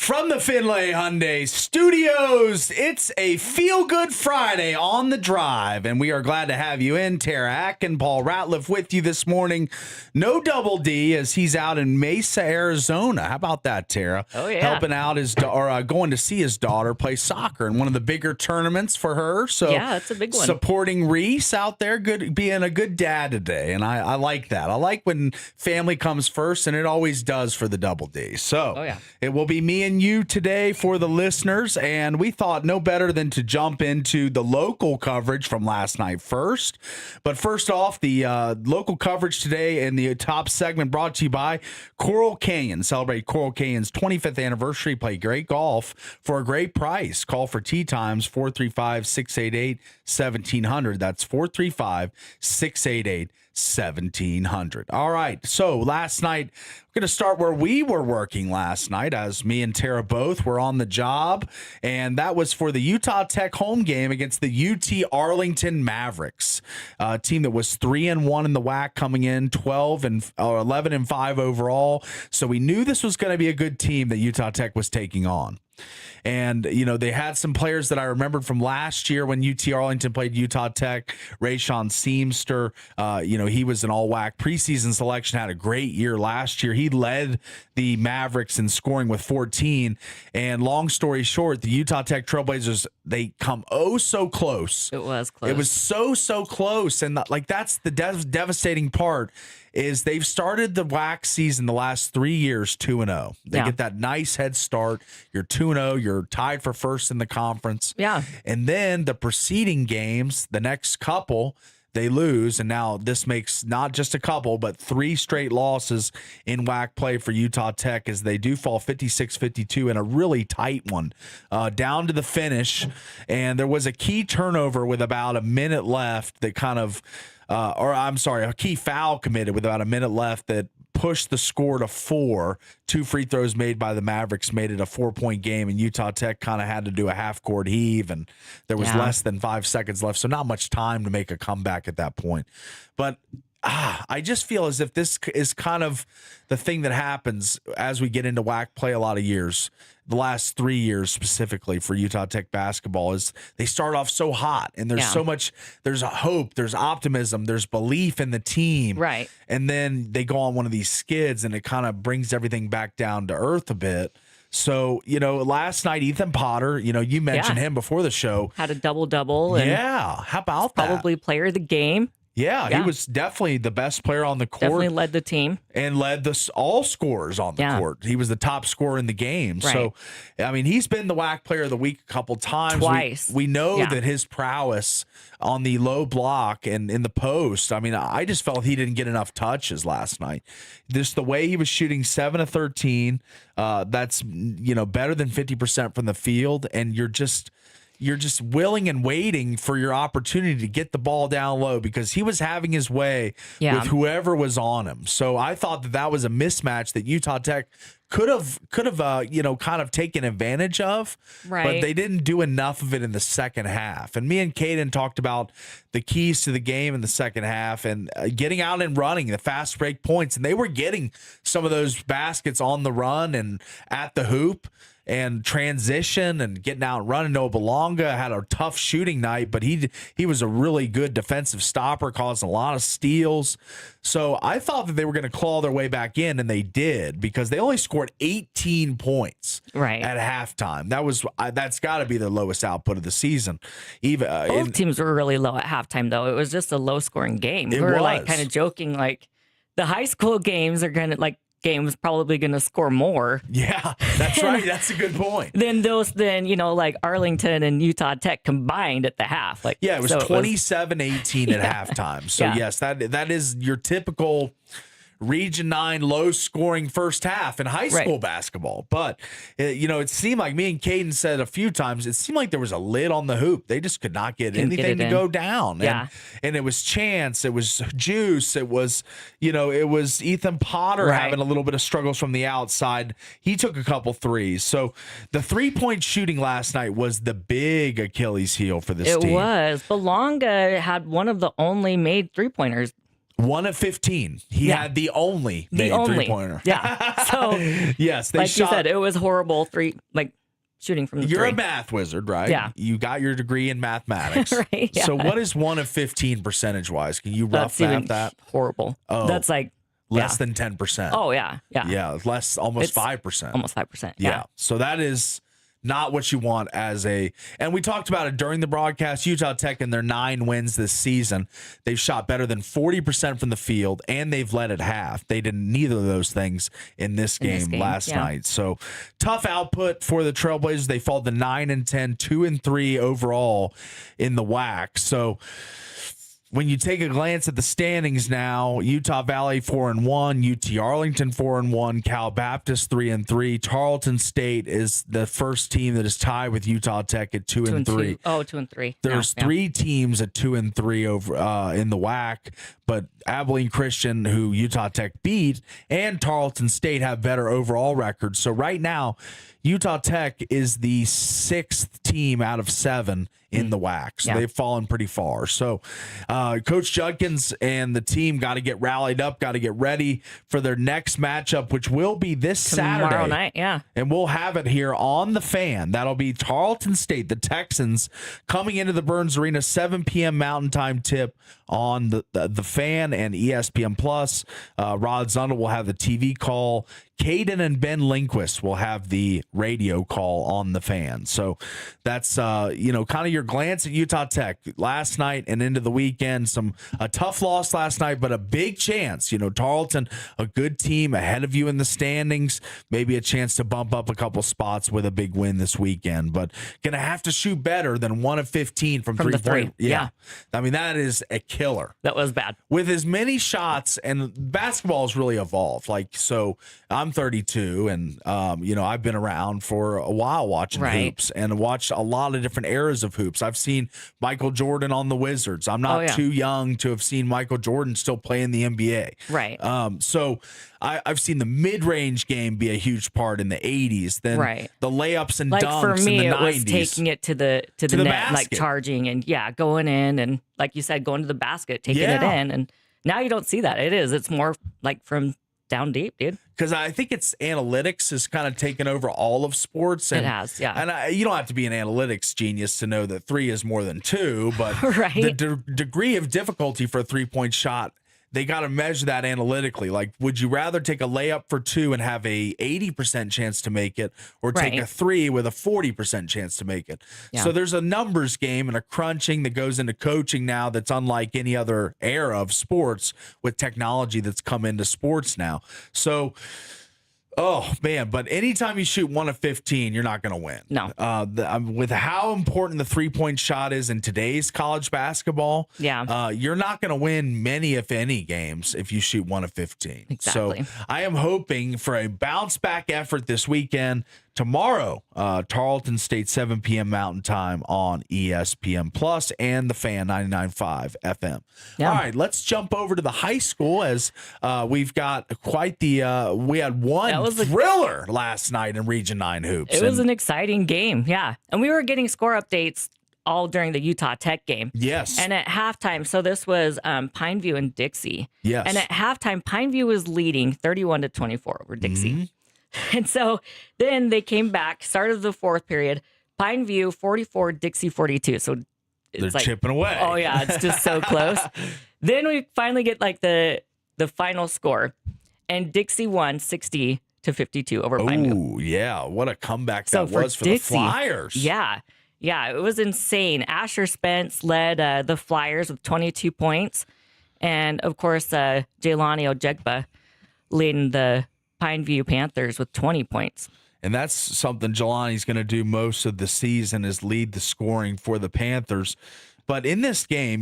From the Finlay Hyundai Studios, it's a feel-good Friday on the drive, and we are glad to have you in. Tara Ack and Paul Ratliff with you this morning. No Double D as he's out in Mesa, Arizona. How about that, Tara? Oh, yeah. Helping out going to see his daughter play soccer in one of the bigger tournaments for her. So yeah, it's a big one. Supporting Reese out there, being a good dad today, and I like that. I like when family comes first, and it always does for the Double D. So It will be me and you today for the listeners, and we thought no better than to jump into the local coverage from last night first. But first off, the local coverage today in the top segment brought to you by Coral Canyon. Celebrate Coral Canyon's 25th anniversary. Play great golf for a great price. Call for tee times 435-688-1700. That's 435-688-1700. All right, so last night, we're going to start where we were working last night, as me and Tara both were on the job, and that was for the Utah Tech home game against the UT Arlington Mavericks, a team that was 3-1 in the WAC coming in, 11-5 overall. So we knew this was going to be a good team that Utah Tech was taking on. And, you know, they had some players that I remembered from last year when UT Arlington played Utah Tech. Rayshawn Seamster, he was an all-WAC preseason selection, had a great year last year. He led the Mavericks in scoring with 14. And long story short, the Utah Tech Trailblazers, they come so close. It was close. It was so close. And that's the devastating part. Is they've started the WAC season the last 3 years 2-0. They get that nice head start. You're 2-0. You're tied for first in the conference. Yeah. And then the preceding games, the next couple, they lose. And now this makes not just a couple, but 3 straight losses in WAC play for Utah Tech as they do fall 56-52 in a really tight one down to the finish. And there was a key turnover with about a minute left that kind of a key foul committed with about a minute left that pushed the score to 4. 2 free throws made by the Mavericks made it a 4-point game, and Utah Tech kind of had to do a half-court heave, and there was less than 5 seconds left, so not much time to make a comeback at that point. But I just feel as if this is kind of the thing that happens as we get into WAC play a lot of years. The last 3 years specifically for Utah Tech basketball is they start off so hot, and there's so much, there's a hope, there's optimism, there's belief in the team. Right. And then they go on one of these skids, and it kind of brings everything back down to earth a bit. So, last night, Ethan Potter, you mentioned him before the show. Had a double-double. Yeah. How about that? Probably player of the game. Yeah, he was definitely the best player on the court. Definitely led the team. And led all scorers on the court. He was the top scorer in the game. Right. So, I mean, he's been the WAC player of the week a couple times. Twice. We know that his prowess on the low block and in the post, I mean, I just felt he didn't get enough touches last night. Just the way he was shooting 7 of 13, that's, better than 50% from the field. And you're just willing and waiting for your opportunity to get the ball down low because he was having his way with whoever was on him. So I thought that was a mismatch that Utah Tech could have kind of taken advantage of, but they didn't do enough of it in the second half. And me and Caden talked about the keys to the game in the second half and getting out and running, the fast break points. And they were getting some of those baskets on the run and at the hoop and transition and getting out and running. Noah Belonga had a tough shooting night, but he was a really good defensive stopper, causing a lot of steals. So I thought that they were going to claw their way back in, and they did because they only scored 18 points at halftime. That's got to be the lowest output of the season. Both teams were really low at halftime, though. It was just a low-scoring game. We were kind of joking, like the high school games are going to game's probably going to score more. Yeah, that's right. That's a good point. Then Arlington and Utah Tech combined at the half. It was 27-18 at halftime. So yes, that is your typical Region 9 low-scoring first half in high school basketball. But, it seemed like me and Caden said a few times, it seemed like there was a lid on the hoop. They just could not get anything to go down. Yeah. And it was Chance. It was Juice. It was, it was Ethan Potter having a little bit of struggles from the outside. He took a couple threes. So the three-point shooting last night was the big Achilles heel for this team. It was. Belonga had one of the only made three-pointers 1 of 15. He had the only made three-pointer. Yeah. So yes, like you said, it was horrible. Shooting from the You're three. a math wizard, right? Yeah. You got your degree in mathematics. Right. Yeah. So what is 1 of 15 percentage-wise? Can you rough math that? Horrible. Oh, that's like less than 10%. Oh, yeah. Yeah. Yeah, almost 5%. Almost 5%. Yeah. So that is not what you want and we talked about it during the broadcast. Utah Tech, in their 9 wins this season, they've shot better than 40% from the field, and they've led at half. They did neither of those things in this game last night. So tough output for the Trailblazers. They fall to 9-10, 2-3 overall in the WAC. So when you take a glance at the standings now, Utah Valley 4-1, UT Arlington 4-1, Cal Baptist 3-3. Tarleton State is the first team that is tied with Utah Tech at 2-3. Oh, 2-3. There's 3 teams at 2-3 over in the WAC, but Abilene Christian, who Utah Tech beat, and Tarleton State have better overall records. So right now, Utah Tech is the 6th team out of 7 in the WAC. So they've fallen pretty far. So Coach Judkins and the team got to get rallied up, got to get ready for their next matchup, which will be this Saturday. Tomorrow night, yeah. And we'll have it here on the Fan. That'll be Tarleton State, the Texans, coming into the Burns Arena, 7 p.m. Mountain Time tip on the Fan and ESPN Plus. Rod Zundel will have the TV call. Caden and Ben Lindquist will have the radio call on the Fan. So that's kind of your glance at Utah Tech last night and into the weekend. A tough loss last night, but a big chance. Tarleton, a good team ahead of you in the standings. Maybe a chance to bump up a couple spots with a big win this weekend, but gonna have to shoot better than 1 of 15 from 3-point. Yeah. I mean, that is a killer. That was bad. With as many shots, and basketball has really evolved. So I'm 32, and I've been around for a while watching hoops and watched a lot of different eras of hoops. I've seen Michael Jordan on the Wizards. I'm not too young to have seen Michael Jordan still play in the NBA. Right. So I've seen the mid-range game be a huge part in the 80s. Then the layups and dunks for me, in the 90s. It was taking it to the net, basket. like charging and going in and like you said, going to the basket, taking it in. And now you don't see that. It's more like from down deep, dude. Because I think it's analytics has kind of taken over all of sports. And, it has, yeah. And you don't have to be an analytics genius to know that 3 is more than 2, but the degree of difficulty for a 3-point shot, they got to measure that analytically. Like, would you rather take a layup for 2 and have a 80% chance to make it, or take a 3 with a 40% chance to make it? Yeah. So there's a numbers game and a crunching that goes into coaching now that's unlike any other era of sports with technology that's come into sports now. So, oh, man. But anytime you shoot 1 of 15, you're not going to win. No. With how important the 3-point shot is in today's college basketball, you're not going to win many, if any, games if you shoot 1 of 15. Exactly. So I am hoping for a bounce-back effort this weekend. Tomorrow, Tarleton State, 7 p.m. Mountain Time on ESPN Plus and the Fan 99.5 FM. Yeah. All right, let's jump over to the high school as we've got quite the we had one thriller last night in Region 9 hoops. It was an exciting game, yeah. And we were getting score updates all during the Utah Tech game. Yes. And at halftime, so this was Pineview and Dixie. Yes. And at halftime, Pineview was leading 31-24 over Dixie. Mm-hmm. And so then they came back, started the 4th period, Pineview 44, Dixie 42. So it's they're chipping away. Oh, yeah, it's just so close. Then we finally get like the final score, and Dixie won 60-52 over Pineview. Oh, yeah. What a comeback that was for Dixie, the Flyers. Yeah. Yeah, it was insane. Asher Spence led the Flyers with 22 points. And, of course, Jaylani Ojegba leading the Pineview Panthers with 20 points. And that's something Jelani's going to do most of the season is lead the scoring for the Panthers. But in this game,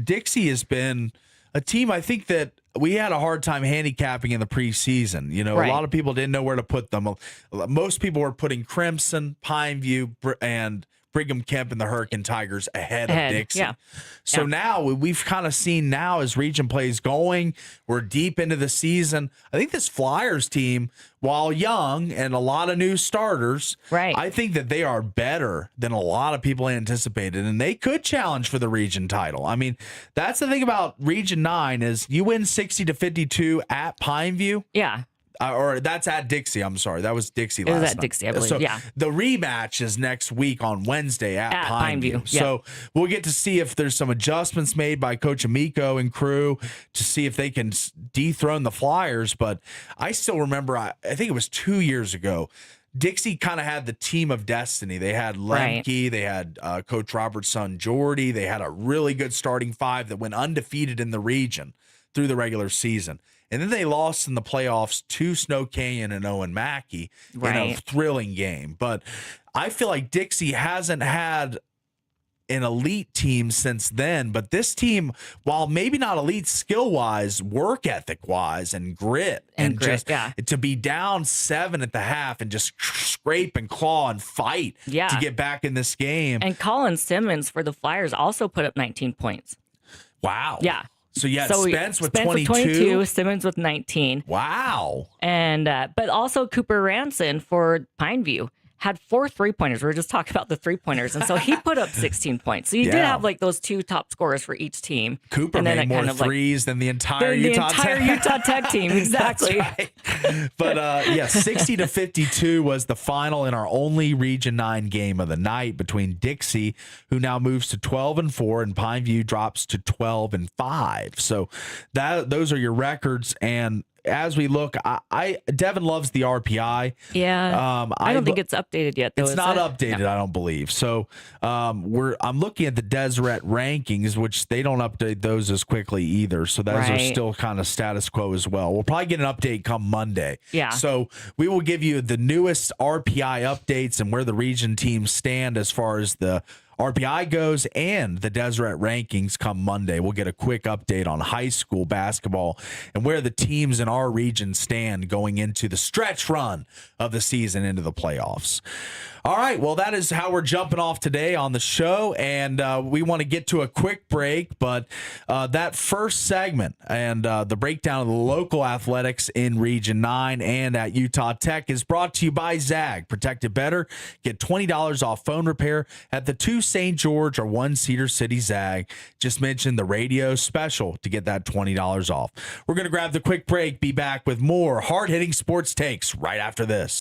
Dixie has been a team I think that we had a hard time handicapping in the preseason. A lot of people didn't know where to put them. Most people were putting Crimson, Pineview, and Brigham Kemp and the Hurricane Tigers ahead of Dixie. Yeah. So Yeah. now we've kind of seen now as region plays going, we're deep into the season. I think this Flyers team, while young and a lot of new starters, Right. I think that they are better than a lot of people anticipated, and they could challenge for the region title. I mean, that's the thing about Region 9 is you win 60-52 at Pineview. Yeah. Or that's at Dixie. I'm sorry. That was Dixie last was night. at Dixie, I believe, So yeah. the rematch is next week on Wednesday at Pineview. yeah. So we'll get to see if there's some adjustments made by Coach Amico and crew to see if they can dethrone the Flyers. But I still remember, I think it was 2 years ago, Dixie kind of had the team of destiny. They had Lemke, they had Coach Robert's son Jordy. They had a really good starting five that went undefeated in the region through the regular season. And then they lost in the playoffs to Snow Canyon and Owen Mackey in a thrilling game. But I feel like Dixie hasn't had an elite team since then. But this team, while maybe not elite skill-wise, work ethic-wise and grit just to be down 7 at the half and just scrape and claw and fight to get back in this game. And Colin Simmons for the Flyers also put up 19 points. Wow. Yeah. So Spence with 22. 22, Simmons with 19. Wow. And but also Cooper Ranson for Pineview had 4 3-pointers. We were just talking about the 3-pointers. And so he put up 16 points. So you did have like those 2 top scorers for each team. Cooper and then made more threes than the entire Utah Tech team. Exactly. Right. But 60-52 was the final in our only Region 9 game of the night between Dixie, who now moves to 12-4, and Pineview drops to 12-5. So those are your records. And as we look, Devin loves the RPI. Yeah. I don't think it's updated yet, though. It's not updated, no. I don't believe. So I'm looking at the Deseret rankings, which they don't update those as quickly either. So those are still kind of status quo as well. We'll probably get an update come Monday. Yeah. So we will give you the newest RPI updates and where the region teams stand as far as the RPI goes and the Deseret rankings come Monday. We'll get a quick update on high school basketball and where the teams in our region stand going into the stretch run of the season into the playoffs. All right, well, that is how we're jumping off today on the show, and we want to get to a quick break, but that first segment and the breakdown of the local athletics in Region 9 and at Utah Tech is brought to you by Zag. Protect it better. Get $20 off phone repair at the 2 St. George or 1 Cedar City Zag. Just mention the radio special to get that $20 off. We're going to grab the quick break, be back with more hard-hitting sports takes right after this.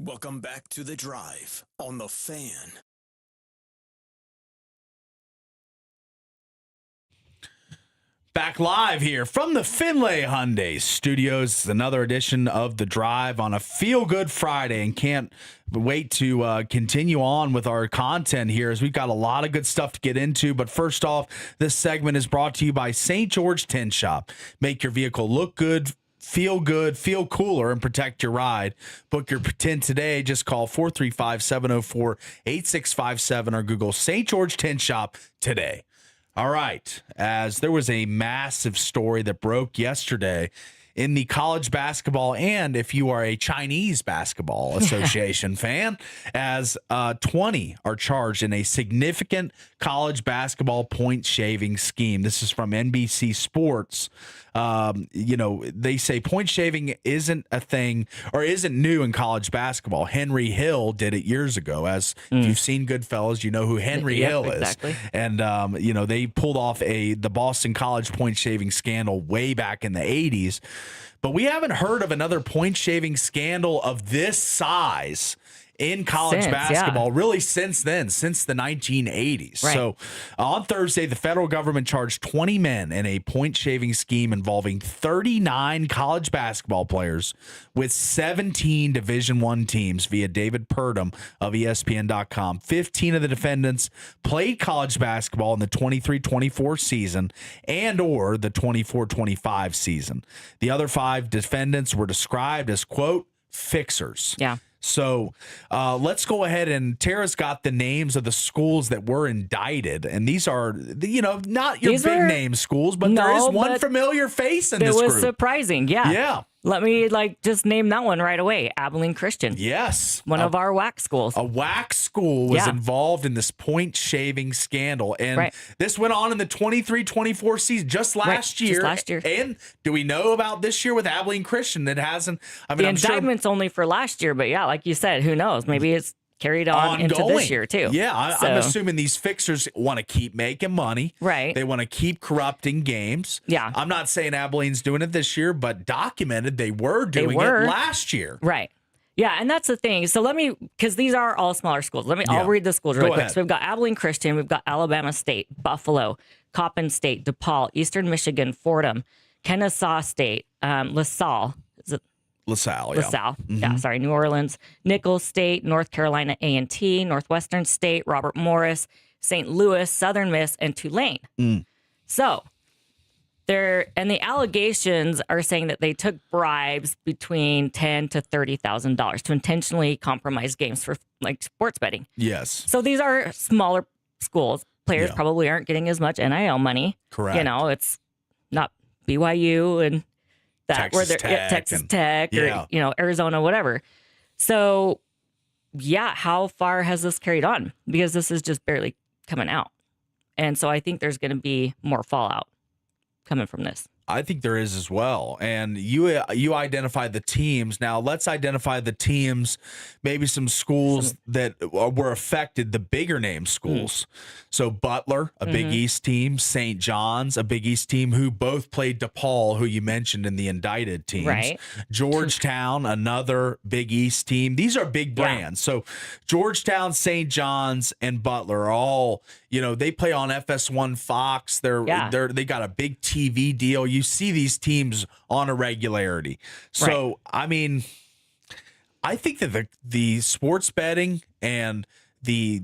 Welcome back to The Drive on The Fan. Back live here from the Finlay Hyundai Studios. Another edition of The Drive on a feel-good Friday, and can't wait to continue on with our content here as we've got a lot of good stuff to get into. But first off, this segment is brought to you by St. George Tin Shop. Make your vehicle look good, feel cooler, and protect your ride. Book your tint today. Just call 435-704-8657 or Google St. George Tin Shop today. All right, as there was a massive story that broke yesterday in the college basketball, and if you are a Chinese basketball association fan, as 20 are charged in a significant college basketball point shaving scheme. This is from NBC Sports. They say point shaving isn't a thing or isn't new in college basketball. Henry Hill did it years ago. As if you've seen Goodfellas, you know who Henry Hill is. Exactly. And, they pulled off the Boston College point shaving scandal way back in the 80s. But we haven't heard of another point shaving scandal of this size in college basketball really since then, since the 1980s. Right. So on Thursday, the federal government charged 20 men in a point shaving scheme involving 39 college basketball players with 17 Division I teams via David Purdom of ESPN.com. 15 of the defendants played college basketball in the 23-24 season and or the 24-25 season. The other 5 defendants were described as, quote, fixers. Yeah. So let's go ahead, and Tara's got the names of the schools that were indicted. And these are, not your big name schools, but there is one familiar face in this group. It was surprising. Yeah. Yeah. Let me just name that one right away. Abilene Christian. Yes. One of our WAC schools. A WAC school was involved in this point shaving scandal. And this went on in the 23-24 season just last year. Just last year. And do we know about this year with Abilene Christian that hasn't? The indictment's only for last year, but like you said, who knows? Maybe it's carried on into this year too. Yeah, I'm assuming these fixers want to keep making money. Right. They want to keep corrupting games. Yeah. I'm not saying Abilene's doing it this year, but documented they were doing it last year. Right. Yeah, and that's the thing. So because these are all smaller schools. I'll read the schools really quick. So we've got Abilene Christian, we've got Alabama State, Buffalo, Coppin State, DePaul, Eastern Michigan, Fordham, Kennesaw State, LaSalle. LaSalle, yeah. Sorry, New Orleans, Nicholls State, North Carolina A&T, Northwestern State, Robert Morris, St. Louis, Southern Miss, and Tulane. So the allegations are saying that they took bribes between $10,000 to $30,000 to intentionally compromise games for sports betting. Yes. So these are smaller schools. Players probably aren't getting as much NIL money. Correct. It's not BYU and Texas Tech or Arizona, whatever. So how far has this carried on? Because this is just barely coming out. And so I think there's going to be more fallout coming from this. I think there is as well. And you identified the teams. Now let's identify the teams, maybe some schools that were affected, the bigger name schools. So Butler, a Big East team, St. John's, a Big East team who both played DePaul, who you mentioned in the indicted teams. Right. Georgetown, another Big East team. These are big brands. So Georgetown, St. John's, and Butler are all, they play on FS1 Fox. They got a big TV deal. You see these teams on a regularity. So, I mean, I think that the sports betting and the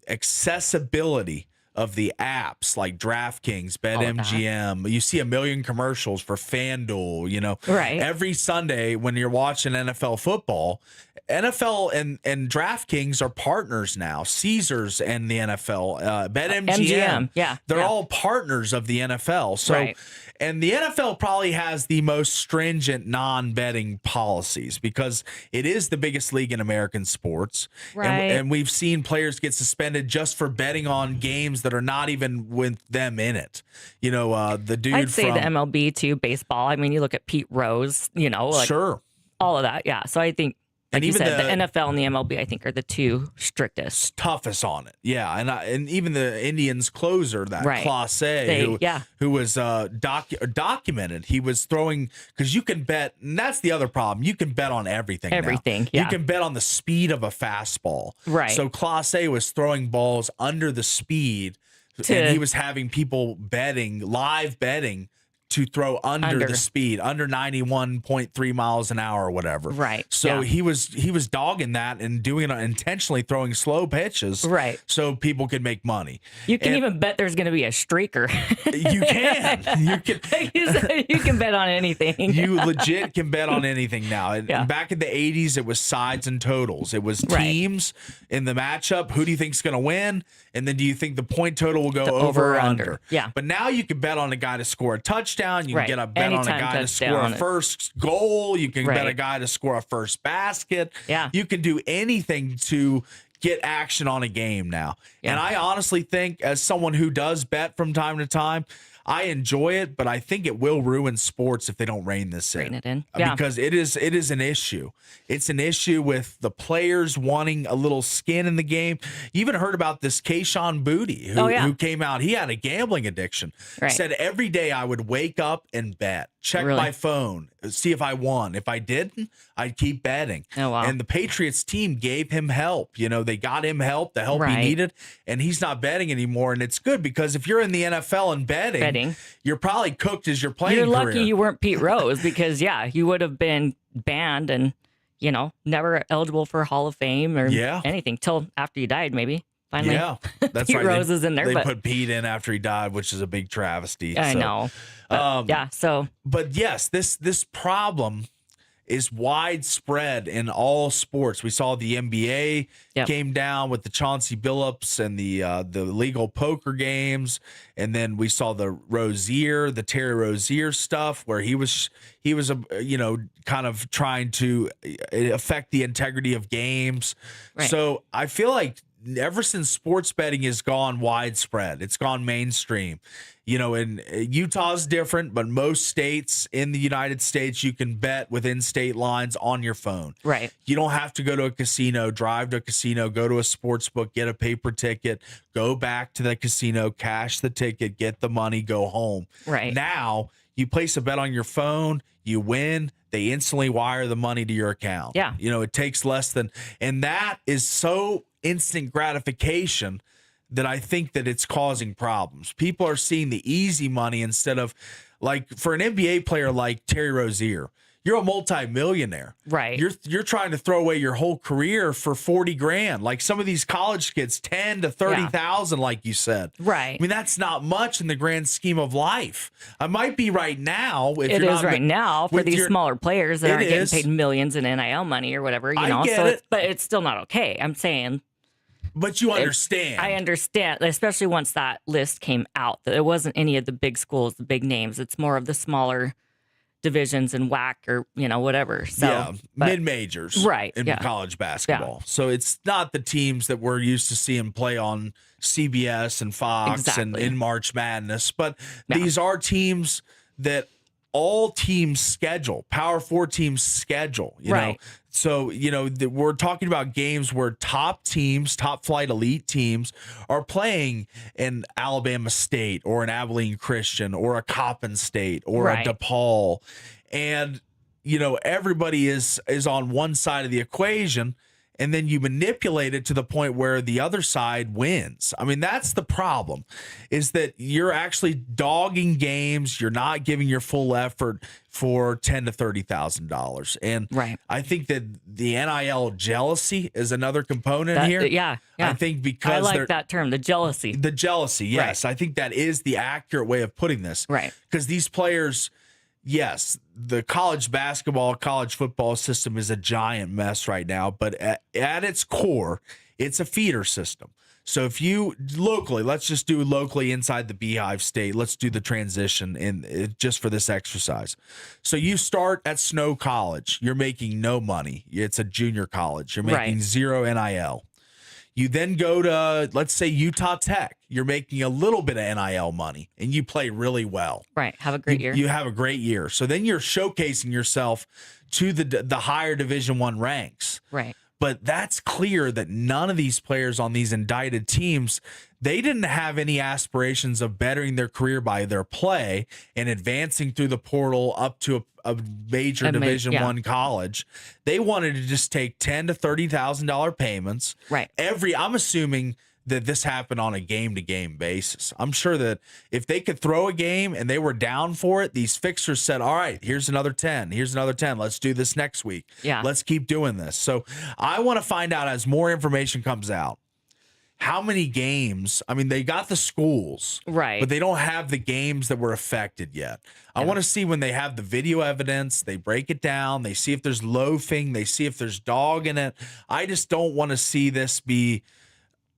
accessibility of the apps like DraftKings, BetMGM, you see a million commercials for FanDuel, every Sunday when you're watching NFL football. NFL and DraftKings are partners now. Caesars and the NFL, BetMGM, they're all partners of the NFL. So, and the NFL probably has the most stringent non-betting policies because it is the biggest league in American sports. Right. And we've seen players get suspended just for betting on games that are not even with them in it. The dude I'd say the MLB too, baseball. I mean, you look at Pete Rose, sure, all of that. Yeah. So I think Like even you said, the NFL and the MLB, I think, are the two strictest. toughest on it. Yeah, and even the Indians closer, that Right. Clase, who was documented. He was throwing, because you can bet, and that's the other problem. You can bet on everything. now. Everything, yeah. You can bet on the speed of a fastball. Right. So Clase was throwing balls under the speed, and he was having people live betting, to throw under the speed, under 91.3 miles an hour or whatever. Right. So yeah. he was dogging that and doing it intentionally, throwing slow pitches. Right. So people could make money. You can even bet there's going to be a streaker. You can. You can. Like you said, you can bet on anything. You legit can bet on anything now. And Yeah. back in the 80s, it was sides and totals. It was Right. teams in the matchup. Who do you think's going to win? And then do you think the point total will go over or under? Yeah. But now you can bet on a guy to score a touchdown. You Right. can get a bet on a Anytime guy to score touchdown. a first goal. You can bet Right. a guy to score a first basket. Yeah. You can do anything to get action on a game now. Yeah. And I honestly think, as someone who does bet from time to time, I enjoy it, but I think it will ruin sports if they don't rein this in. Rein it in. Yeah. Because it is an issue. It's an issue with the players wanting a little skin in the game. You even heard about this Kayshawn Booty, who came out. He had a gambling addiction. Right. Said every day I would wake up and bet, check Really? my phone, see if I won. If I didn't, I'd keep betting. Oh, wow. And the Patriots team gave him help. They got him help, the help he Right. needed, and he's not betting anymore. And it's good, because if you're in the NFL and betting, you're probably cooked as your playing You're lucky career. you weren't Pete Rose, because you would have been banned and never eligible for Hall of Fame or anything till after you died, maybe. Finally, Yeah, that's Pete right. Rose is in there. They but put Pete in after he died, which is a big travesty. I know. But, so But yes, this problem is widespread in all sports. We saw the NBA came down with the Chauncey Billups and the legal poker games, and then we saw the Terry Rozier stuff, where he was kind of trying to affect the integrity of games. Right. So I feel like ever since sports betting has gone widespread, it's gone mainstream. And Utah's different, but most states in the United States, you can bet within state lines on your phone. Right. You don't have to go to a casino, drive to a casino, go to a sports book, get a paper ticket, go back to the casino, cash the ticket, get the money, go home. Right. Now, you place a bet on your phone, you win, they instantly wire the money to your account. Yeah. It takes less than, and that is so instant gratification that I think that it's causing problems. People are seeing the easy money instead of, like, for an NBA player like Terry Rozier, you're a multimillionaire. Right. You're trying to throw away your whole career for $40,000. Like some of these college kids, 10 to 30,000, like you said. Right. I mean, that's not much in the grand scheme of life. I might be right now. If it you're is not right now for these smaller players that aren't getting paid millions in NIL money or whatever. I get it. But it's still not okay. I'm saying. But you understand. I understand, especially once that list came out, that it wasn't any of the big schools, the big names. It's more of the smaller divisions and WAC or, whatever. So, mid-majors in yeah. college basketball. So it's not the teams that we're used to seeing play on CBS and Fox and in March Madness. But these are teams that all teams schedule, Power 4 teams schedule, you know. So, we're talking about games where top teams, top flight elite teams are playing in Alabama State or an Abilene Christian or a Coppin State or a DePaul. And, everybody is on one side of the equation, and then you manipulate it to the point where the other side wins. I mean, that's the problem, is that you're actually dogging games. You're not giving your full effort for $10,000 to $30,000. And I think that the NIL jealousy is another component here. Yeah. I think because I like that term, the jealousy. The jealousy, yes. I think that is the accurate way of putting this. Right. Because these players, yes, the college basketball, college football system is a giant mess right now, but at its core, it's a feeder system. So if you let's just do locally inside the Beehive State, let's do the transition just for this exercise. So you start at Snow College, you're making no money. It's a junior college. You're making zero NIL. You then go to, let's say, Utah Tech. You're making a little bit of NIL money, and you play really well. Right. Have a great year. You have a great year. So then you're showcasing yourself to the higher Division I ranks. Right. But that's clear that none of these players on these indicted teams, they didn't have any aspirations of bettering their career by their play and advancing through the portal up to a major Division I college. They wanted to just take $10,000 to $30,000 payments. Right. I'm assuming that this happened on a game-to-game basis. I'm sure that if they could throw a game and they were down for it, these fixers said, all right, here's another 10. Here's another 10. Let's do this next week. Yeah. Let's keep doing this. So I want to find out as more information comes out, how many games. I mean, they got the schools, right, but they don't have the games that were affected yet. I want to see when they have the video evidence, they break it down, they see if there's loafing, they see if there's dog in it. I just don't want to see this be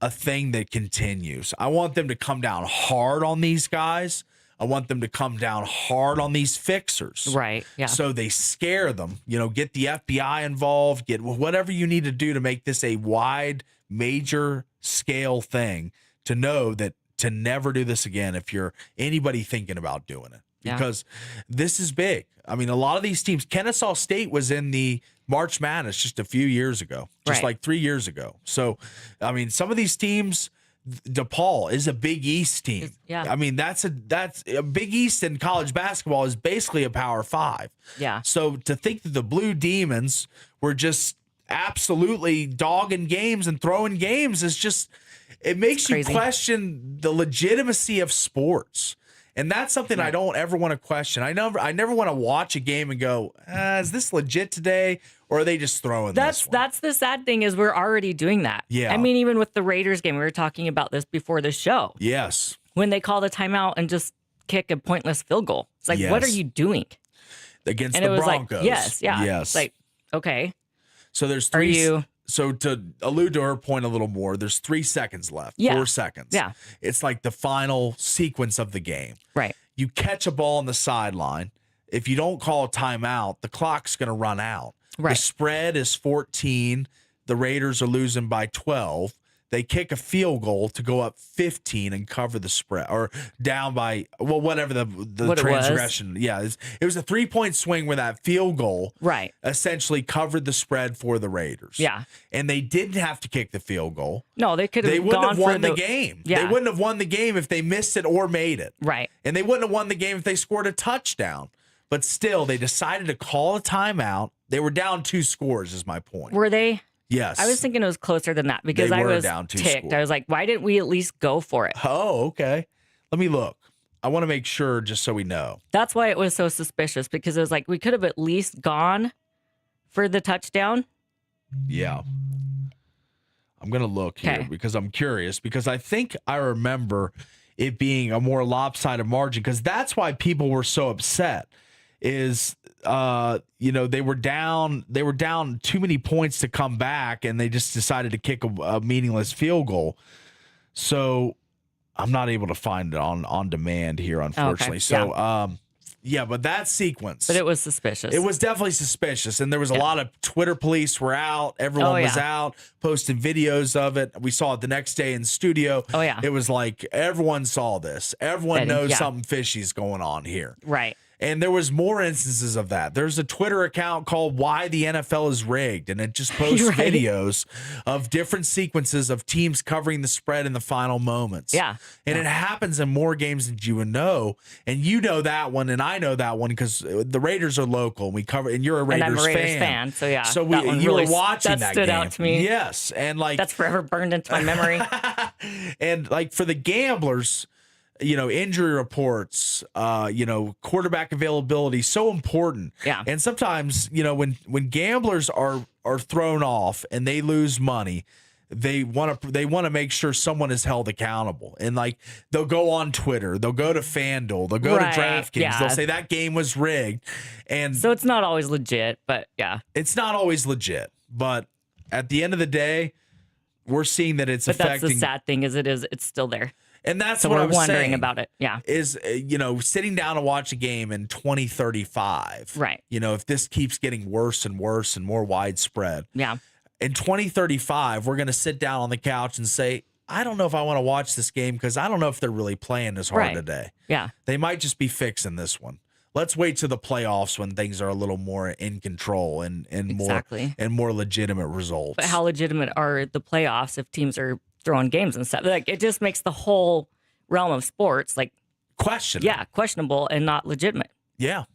a thing that continues. I want them to come down hard on these guys. I want them to come down hard on these fixers. Right. Yeah. So they scare them, get the FBI involved, get whatever you need to do to make this a wide, major scale thing, to know that to never do this again if you're anybody thinking about doing it, because this is big. I mean, a lot of these teams, Kennesaw State was in the March Madness just a few years ago, just like 3 years ago. So, I mean, some of these teams, DePaul is a Big East team. Yeah. I mean, that's a Big East in college basketball is basically a Power Five. Yeah. So to think that the Blue Demons were just absolutely dogging games and throwing games is just, it makes you question the legitimacy of sports. And that's something I don't ever want to question. I never want to watch a game and go, is this legit today? Or are they just throwing this one? That's the sad thing, is we're already doing that. Yeah. I mean, even with the Raiders game, we were talking about this before the show. Yes. When they call the timeout and just kick a pointless field goal. It's like, what are you doing? Against and the it was Broncos. Like, yes. It's like, okay. So there's So to allude to her point a little more, there's 3 seconds left, 4 seconds. Yeah. It's like the final sequence of the game. Right. You catch a ball on the sideline. If you don't call a timeout, the clock's going to run out. Right. The spread is 14. The Raiders are losing by 12. They kick a field goal to go up 15 and cover the spread, or down by, whatever the transgression. Yeah, it was a 3-point swing where that field goal essentially covered the spread for the Raiders. Yeah. And they didn't have to kick the field goal. No, they could have. They wouldn't gone have won for the game. Yeah. They wouldn't have won the game if they missed it or made it. Right. And they wouldn't have won the game if they scored a touchdown. But still, they decided to call a timeout. They were down 2 scores, is my point. Were they? Yes. I was thinking it was closer than that, because I was down 2 ticked. scores. I was like, why didn't we at least go for it? Oh, okay. Let me look. I want to make sure, just so we know. That's why it was so suspicious, because it was like, we could have at least gone for the touchdown. Yeah. I'm going to look here because I'm curious, because I think I remember it being a more lopsided margin, because that's why people were so upset. Is they were down too many points to come back, and they just decided to kick a meaningless field goal. So I'm not able to find it on demand here, unfortunately. So but that sequence. But it was suspicious. It was definitely suspicious, and there was a lot of Twitter police were out. Everyone was out posting videos of it. We saw it the next day in studio. Oh yeah, it was like everyone saw this. Everyone knows something fishy's going on here. Right. And there was more instances of that. There's a Twitter account called Why the NFL is Rigged, and it just posts videos of different sequences of teams covering the spread in the final moments. Yeah. And it happens in more games than you would know. And you know that one, and I know that one, because the Raiders are local, and we cover, and you're a Raiders fan. And I'm a Raiders fan, so yeah. So you were watching that stood game. out to me. Yes. And like, that's forever burned into my memory. And like, for the gamblers, injury reports, quarterback availability, so important. Yeah. And sometimes, when gamblers are thrown off and they lose money, they want to make sure someone is held accountable. And like, they'll go on Twitter, they'll go to FanDuel, they'll go to DraftKings, they'll say that game was rigged. And so it's not always legit, but yeah. It's not always legit, but at the end of the day, we're seeing that it's affecting. That's the sad thing, it's still there. And that's so what we're I'm wondering saying about it. Yeah. Is, sitting down to watch a game in 2035. Right. If this keeps getting worse and worse and more widespread. Yeah. in 2035, we're going to sit down on the couch and say, I don't know if I want to watch this game because I don't know if they're really playing as hard Right. today. Yeah. They might just be fixing this one. Let's wait to the playoffs when things are a little more in control and Exactly. more legitimate results. But how legitimate are the playoffs if teams are throwing games and stuff? Like, it just makes the whole realm of sports like questionable and not legitimate. Yeah,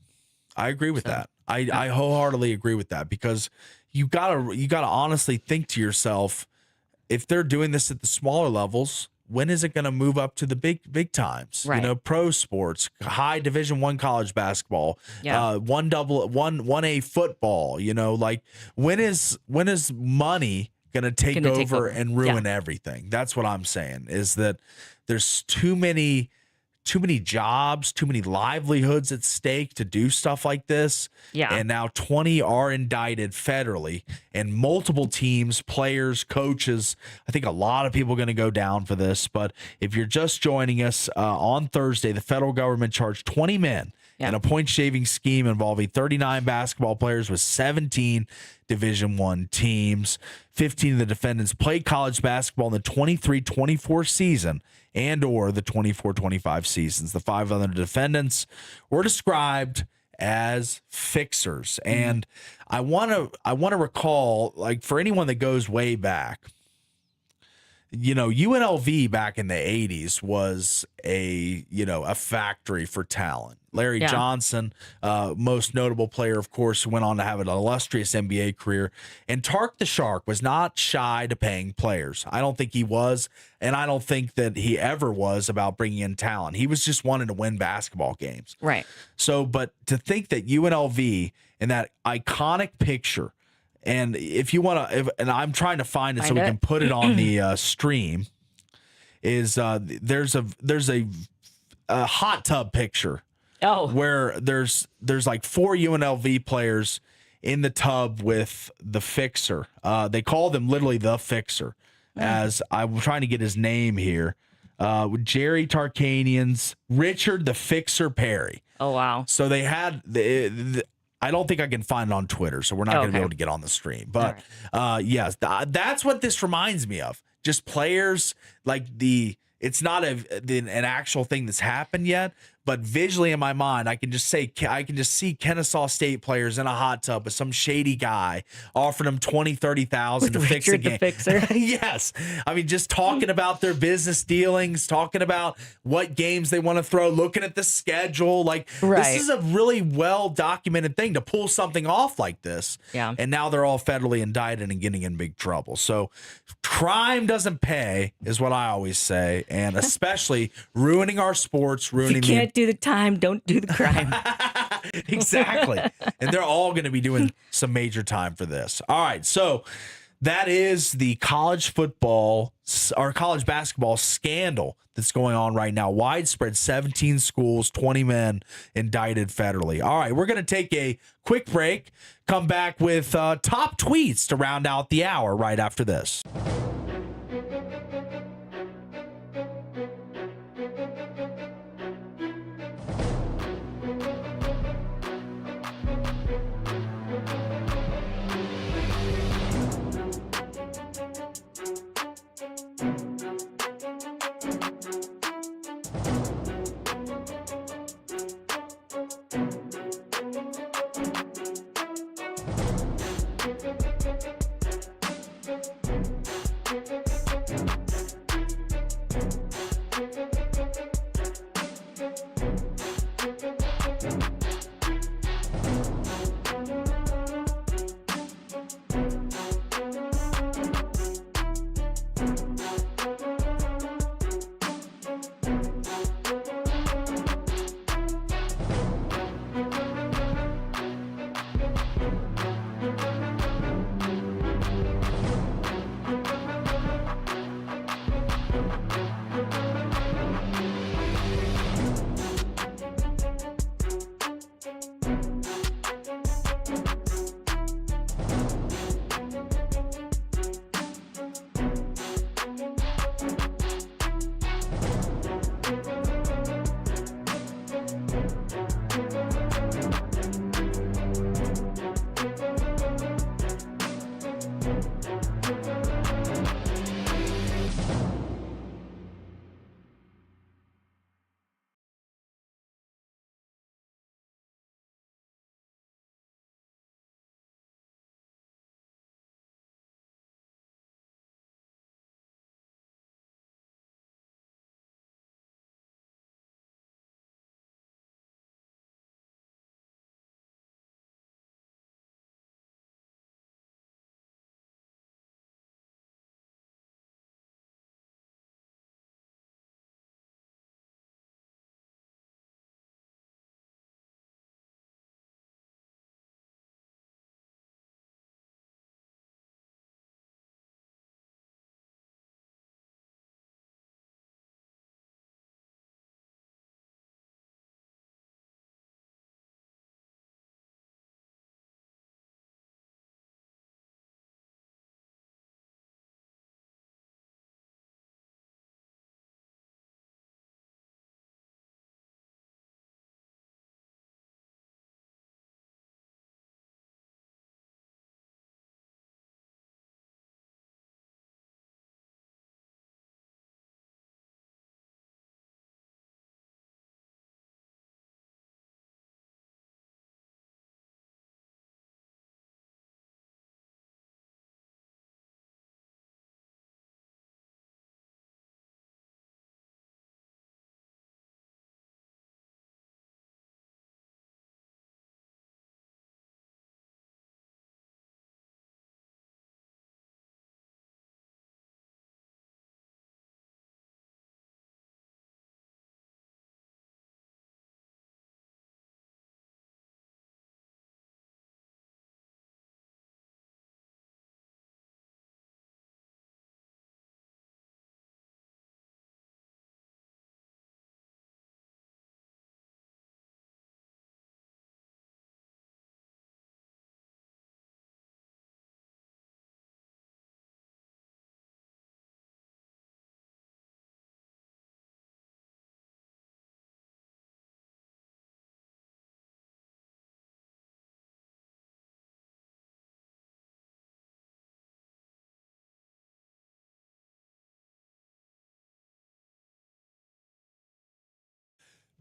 I agree with that. I wholeheartedly agree with that because you gotta honestly think to yourself, if they're doing this at the smaller levels, when is it going to move up to the big times? Right. You know, pro sports, high Division I college basketball, Yeah. 1A football. You know, like when is money going to take over and ruin everything? That's what I'm saying. Is that there's too many jobs, too many livelihoods at stake to do stuff like this. Yeah. And now 20 are indicted federally, and multiple teams, players, coaches. I think a lot of people are going to go down for this. But if you're just joining us on Thursday, the federal government charged 20 men in a point shaving scheme involving 39 basketball players with 17 Division I teams. 15 of the defendants played college basketball in the 23-24 season and or the 24-25 seasons. The 5 other defendants were described as fixers. And I want to recall, like, for anyone that goes way back, you know, UNLV back in the 80s was a factory for talent. Larry Johnson, most notable player, of course, went on to have an illustrious NBA career. And Tark the Shark was not shy to paying players. I don't think he was, and I don't think that he ever was about bringing in talent. He was just wanting to win basketball games. Right. So, but to think that UNLV in that iconic picture, and if you want to, and I'm trying to find it so we can put it on the stream, is there's a hot tub picture. Oh, Where there's like 4 UNLV players in the tub with the fixer. They call them literally the fixer, as I'm trying to get his name here. Jerry Tarkanian's Richard the Fixer Perry. Oh, wow. So they had I don't think I can find it on Twitter, so we're not going to be able to get on the stream. But yes, that's what this reminds me of. Just players like it's not an actual thing that's happened yet, but visually in my mind, I can just see Kennesaw State players in a hot tub with some shady guy offering them $20,000-$30,000 to fix a game. The Fixer. Yes, I mean, just talking about their business dealings, talking about what games they want to throw, looking at the schedule. Like this is a really well documented thing to pull something off like this. Yeah. And now they're all federally indicted and getting in big trouble. So crime doesn't pay, is what I always say, and especially ruining our sports, ruining If you can't do the time, don't do the crime. Exactly. And they're all going to be doing some major time for this. All right. So that is the college football or college basketball scandal that's going on right now. Widespread, 17 schools, 20 men indicted federally. All right. We're going to take a quick break, come back with top tweets to round out the hour right after this.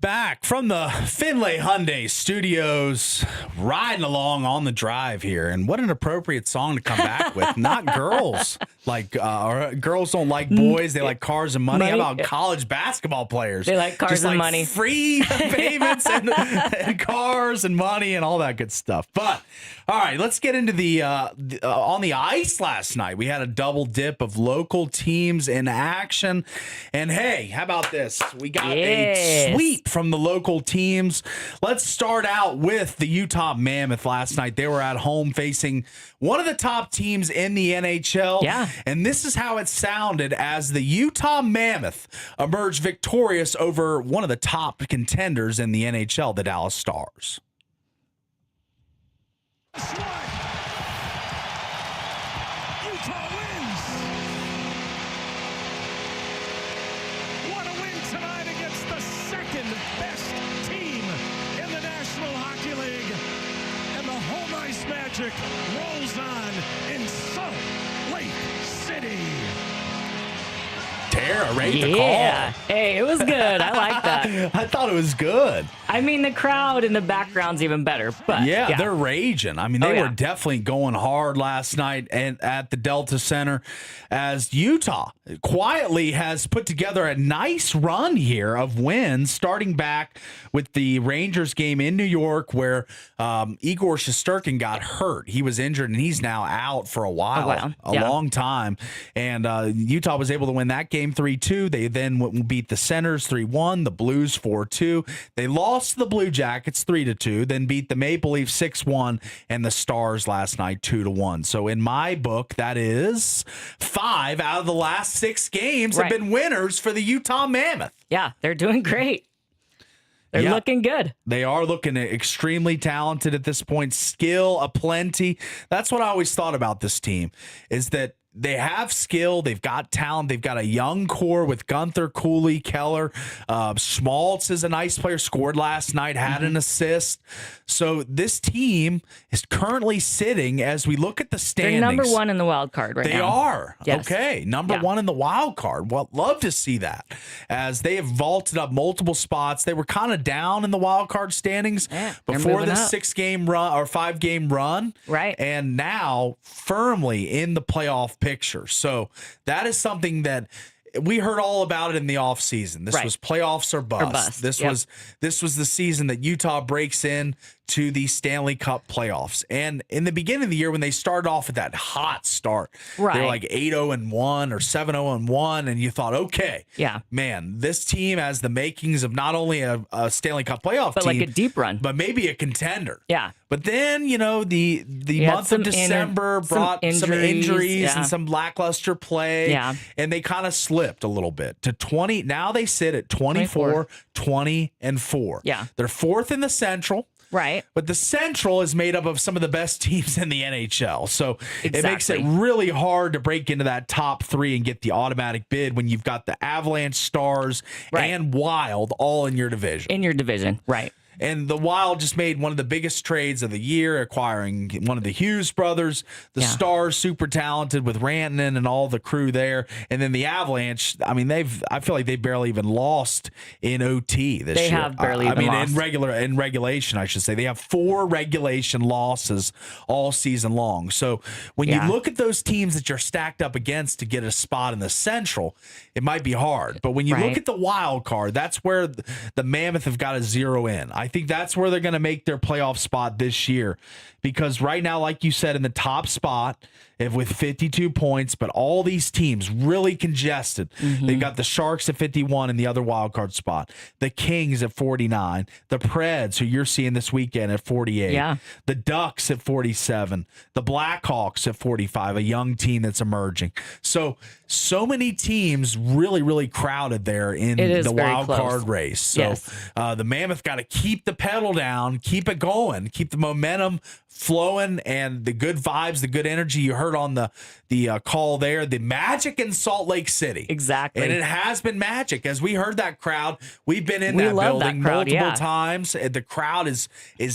Back from the Finlay Hyundai Studios, riding along on the drive here, and what an appropriate song to come back with. Not girls or girls don't like boys; they like cars and money. How about college basketball players? They like cars Just and like money, free payments and cars and money and all that good stuff. But all right, let's get into the on the ice last night. We had a double dip of local teams in action, and hey, how about this? We got a sweep from the local teams. Let's start out with the Utah Mammoth last night. They were at home facing one of the top teams in the NHL. Yeah. And this is how it sounded as the Utah Mammoth emerged victorious over one of the top contenders in the NHL, the Dallas Stars. Utah wins. What a win tonight against the second best team in the National Hockey League. And the home ice magic rolls on in Salt Lake City. Tara, rate the Yeah. call. Hey, it was good. I like that. I thought it was good. I mean, the crowd in the background's even better. But Yeah, they're raging. I mean, they yeah. were definitely going hard last night and at the Delta Center as Utah quietly has put together a nice run here of wins, starting back with the Rangers game in New York where Igor Shesterkin got hurt. He was injured, and he's now out for a while, long time. And Utah was able to win that game 3-2. They then beat the Senators 3-1, the Blues 4-2. They lost to the Blue Jackets 3-2, then beat the Maple Leafs 6-1 and the Stars last night 2-1. So in my book, that is 5 out of the last 6 games have been winners for the Utah Mammoth. Yeah, they're doing great. They're looking good. They are looking extremely talented at this point. Skill aplenty. That's what I always thought about this team, is that they have skill. They've got talent. They've got a young core with Gunther, Cooley, Keller. Schmaltz is a nice player. Scored last night, had an assist. So this team is currently sitting, as we look at the standings. They're number 1 in the wild card right now. They are. Yes. Okay. Number 1 in the wild card. Well, love to see that, as they have vaulted up multiple spots. They were kind of down in the wild card standings before the 6-game run or 5-game run. Right. And now firmly in the playoff picture. So that is something that we heard all about it in the offseason. This was playoffs or bust. This was the season that Utah breaks in to the Stanley Cup playoffs. And in the beginning of the year, when they started off with that hot start, they were like 8-0-1 or 7-0-1, and you thought, okay, man, this team has the makings of not only a Stanley Cup playoff but team, like a deep run, but maybe a contender. Yeah. But then, the month of December brought some injuries and some lackluster play. Yeah. And they kind of slipped a little bit to 20. Now they sit at 24, 20, and 4. Yeah. They're 4th in the Central. Right. But the Central is made up of some of the best teams in the NHL. So it makes it really hard to break into that top 3 and get the automatic bid when you've got the Avalanche, Stars, and Wild all in your division. In your division, right. And the Wild just made one of the biggest trades of the year, acquiring one of the Hughes brothers. The Stars, super talented with Rantanen and all the crew there. And then the Avalanche, I mean, I feel like they barely even lost in OT this year. They have barely even lost. In regulation, I should say. They have 4 regulation losses all season long. So when you look at those teams that you're stacked up against to get a spot in the Central, it might be hard. But when you look at the wild card, that's where the Mammoth have got to zero in. I think that's where they're going to make their playoff spot this year, because right now, like you said, in the top spot with 52 points, but all these teams really congested. They've got the Sharks at 51 in the other wild card spot, the Kings at 49, the Preds, who you're seeing this weekend, at 48, the Ducks at 47, the Blackhawks at 45, a young team that's emerging. So many teams really, really crowded there in the wild card race. So the Mammoth got to keep the pedal down, keep it going, keep the momentum flowing, and the good vibes, the good energy you heard on the call there, the magic in Salt Lake City. Exactly. And it has been magic. As we heard that crowd, we've been in that building multiple times. The crowd is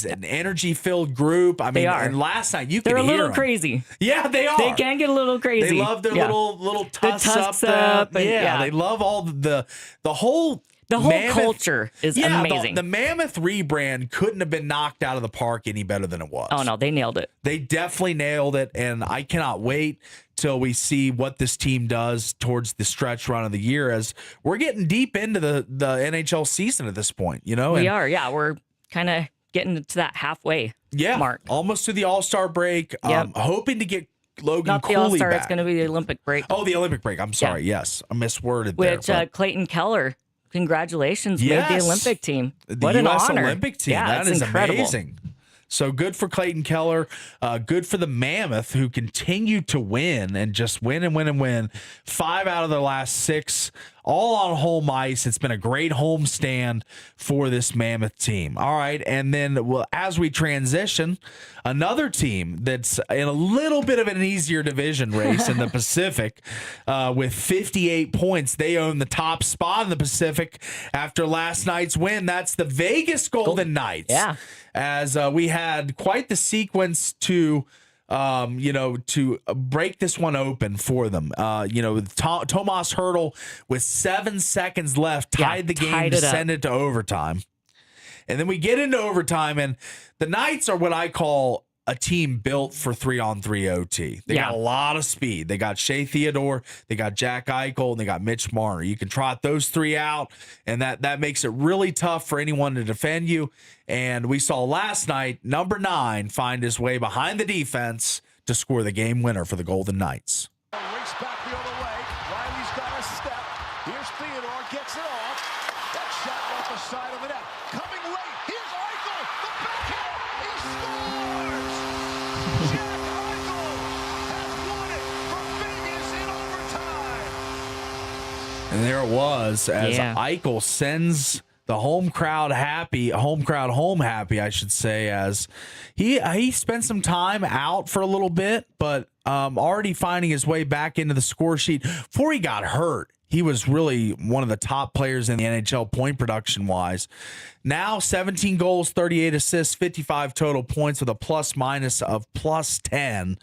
an energy-filled group. I mean, and last night you could hear them. They're a little crazy. Yeah, they are. They can get a little crazy. They love their little tusks up. They love all the whole The whole culture is amazing. The Mammoth rebrand couldn't have been knocked out of the park any better than it was. Oh, no, they nailed it. They definitely nailed it, and I cannot wait till we see what this team does towards the stretch run of the year, as we're getting deep into the NHL season at this point, you know? We are, yeah. We're kind of getting to that halfway mark. Almost to the All-Star break. Yep. Hoping to get Logan Not Cooley the All-Star, back. it's going to be the Olympic break. Oh, the Olympic break. I'm sorry. Yes, I misworded Which there. Clayton Keller, congratulations, made the Olympic team. The What an U.S. honor. Olympic team. Yeah, That it's is incredible. amazing. So good for Clayton Keller. Good for the Mammoth, who continue to win and just win and win and win. 5 out of their last 6, all on home ice. It's been a great home stand for this Mammoth team. All right. And then as we transition, another team that's in a little bit of an easier division race in the Pacific with 58 points. They own the top spot in the Pacific after last night's win. That's the Vegas Golden Knights. Yeah. As we had quite the sequence to break this one open for them. Tomas Hertl with 7 seconds left tied the game to send it to overtime. And then we get into overtime, and the Knights are what I call a team built for 3-on-3 OT. They got a lot of speed. They got Shea Theodore, they got Jack Eichel, and they got Mitch Marner. You can trot those 3 out, and that makes it really tough for anyone to defend you. And we saw last night, number 9 find his way behind the defense to score the game winner for the Golden Knights. Race back the other way. Riley's got a step. Here's Theodore, gets it off. That shot off the side of the net. Coming late. Here's Eichel. The backhand. He scores! Jack Eichel has won it for Vegas in overtime. And there it was, as Eichel sends the home crowd home happy, I should say, as he spent some time out for a little bit, but already finding his way back into the score sheet. Before he got hurt, he was really one of the top players in the NHL point production wise. Now 17 goals, 38 assists, 55 total points with a plus minus of plus 10.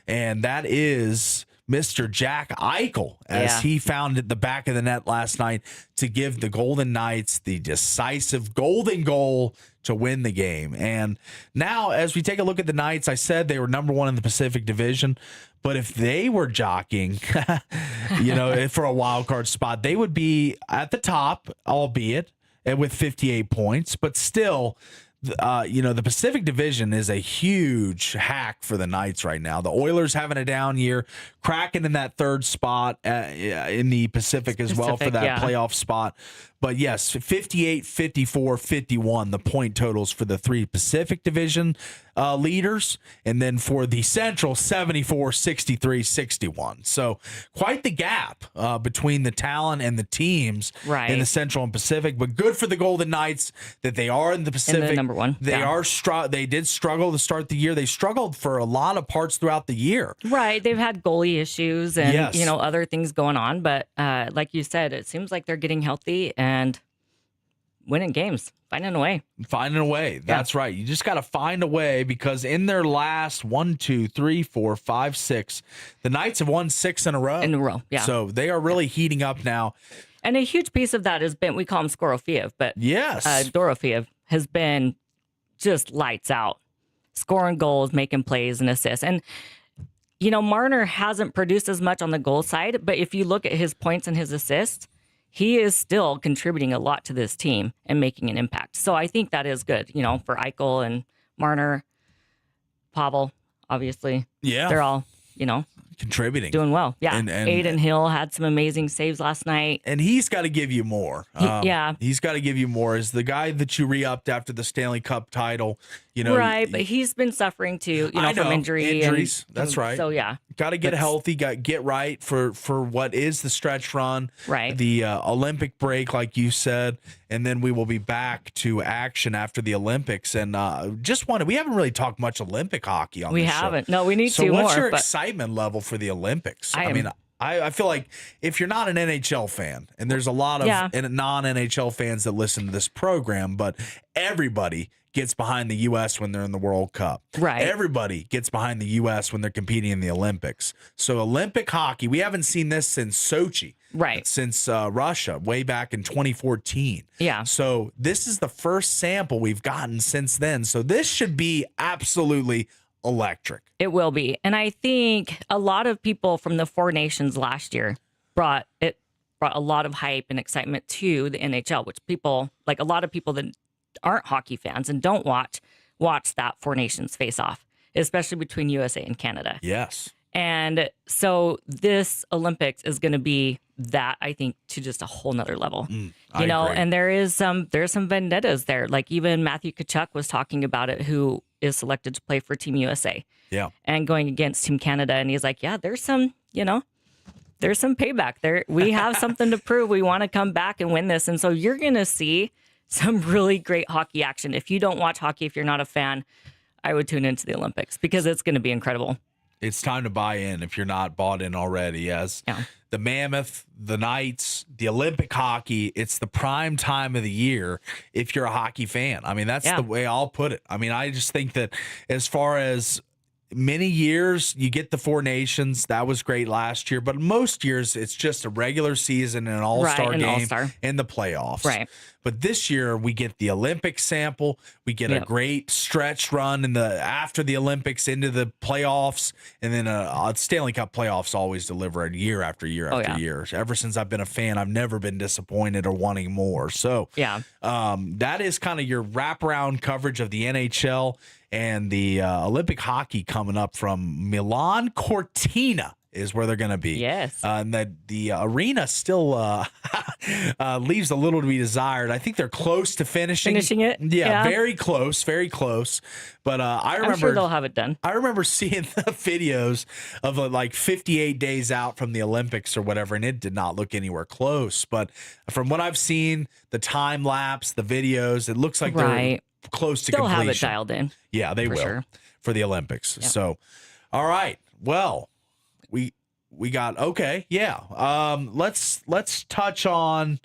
And that is Mr. Jack Eichel, as he found at the back of the net last night to give the Golden Knights the decisive golden goal to win the game. And now, as we take a look at the Knights, I said they were number 1 in the Pacific Division, but if they were jockeying, for a wild card spot, they would be at the top, albeit with 58 points, but still. The Pacific Division is a huge hack for the Knights right now. The Oilers having a down year, Kraken in that 3rd spot in the Pacific as well for that playoff spot. But yes, 58, 54, 51, the point totals for the 3 Pacific Division leaders. And then for the Central, 74, 63, 61. So quite the gap between the talent and the teams in the Central and Pacific. But good for the Golden Knights that they are in the Pacific. And number 1. They did struggle to start the year. They struggled for a lot of parts throughout the year. Right. They've had goalie issues and, other things going on. But like you said, it seems like they're getting healthy and winning games, finding a way. That's right. You just got to find a way, because in their last 6, the Knights have won 6 in a row. So they are really heating up now. And a huge piece of that has been, we call him Skorofiev, but Dorofiev has been just lights out, scoring goals, making plays and assists. And Marner hasn't produced as much on the goal side, but if you look at his points and his assists, he is still contributing a lot to this team and making an impact. So I think that is good, for Eichel and Marner, Pavel, obviously. Yeah. They're all, contributing. Doing well. Yeah. And Aiden Hill had some amazing saves last night. And he's got to give you more. He's got to give you more. As the guy that you re-upped after the Stanley Cup title, Right, but he's been suffering too, from injuries. That's right. So, yeah. Got to get healthy, get right for what is the stretch run. Right. The Olympic break, like you said. And then we will be back to action after the Olympics. And we haven't really talked much Olympic hockey on this show. We haven't. No, we need to more. So more. what's your excitement level for the Olympics? I feel like if you're not an NHL fan, and there's a lot of non-NHL fans that listen to this program, but everybody gets behind the U.S. when they're in the World Cup. Right. Everybody gets behind the U.S. when they're competing in the Olympics. So Olympic hockey, we haven't seen this since Sochi. Right. Since Russia, way back in 2014. Yeah. So this is the first sample we've gotten since then. So this should be absolutely electric. It will be. And I think a lot of people from the Four Nations last year brought a lot of hype and excitement to the NHL, which people, like a lot of people that aren't hockey fans and don't watch that Four Nations face off, especially between USA and Canada. Yes. And so this Olympics is going to be that, I think, to just a whole nother level. You know, agree. and there's some vendettas there. Like even Matthew Tkachuk was talking about it, who is selected to play for Team USA. Yeah. And going against Team Canada. And he's like, yeah, there's some payback there. We have something to prove. We want to come back and win this. And so you're going to see some really great hockey action. If you don't watch hockey, if you're not a fan, I would tune into the Olympics because it's going to be incredible. It's time to buy in if you're not bought in already. As the Mammoth, the Knights, the Olympic hockey, it's the prime time of the year if you're a hockey fan. I mean, that's the way I'll put it. I mean, I just think that as far as many years, you get the Four Nations. That was great last year. But most years, it's just a regular season and an all-star game and the playoffs. Right. But this year, we get the Olympic sample. We get a great stretch run after the Olympics into the playoffs. And then a Stanley Cup playoffs always deliver it year after year after year. Ever since I've been a fan, I've never been disappointed or wanting more. So that is kind of your wraparound coverage of the NHL and the Olympic hockey coming up from Milan Cortina is where they're going to be. Yes. And the arena still leaves a little to be desired. I think they're close to finishing it. Yeah, very close, very close. But I remember, I'm sure they'll have it done. I remember seeing the videos of like 58 days out from the Olympics or whatever, and it did not look anywhere close. But from what I've seen, the time lapse, the videos, it looks like they're close to completion. They'll have it dialed in. Yeah, they will sure. for the Olympics. Yep. So, all right. Well, we got let's touch on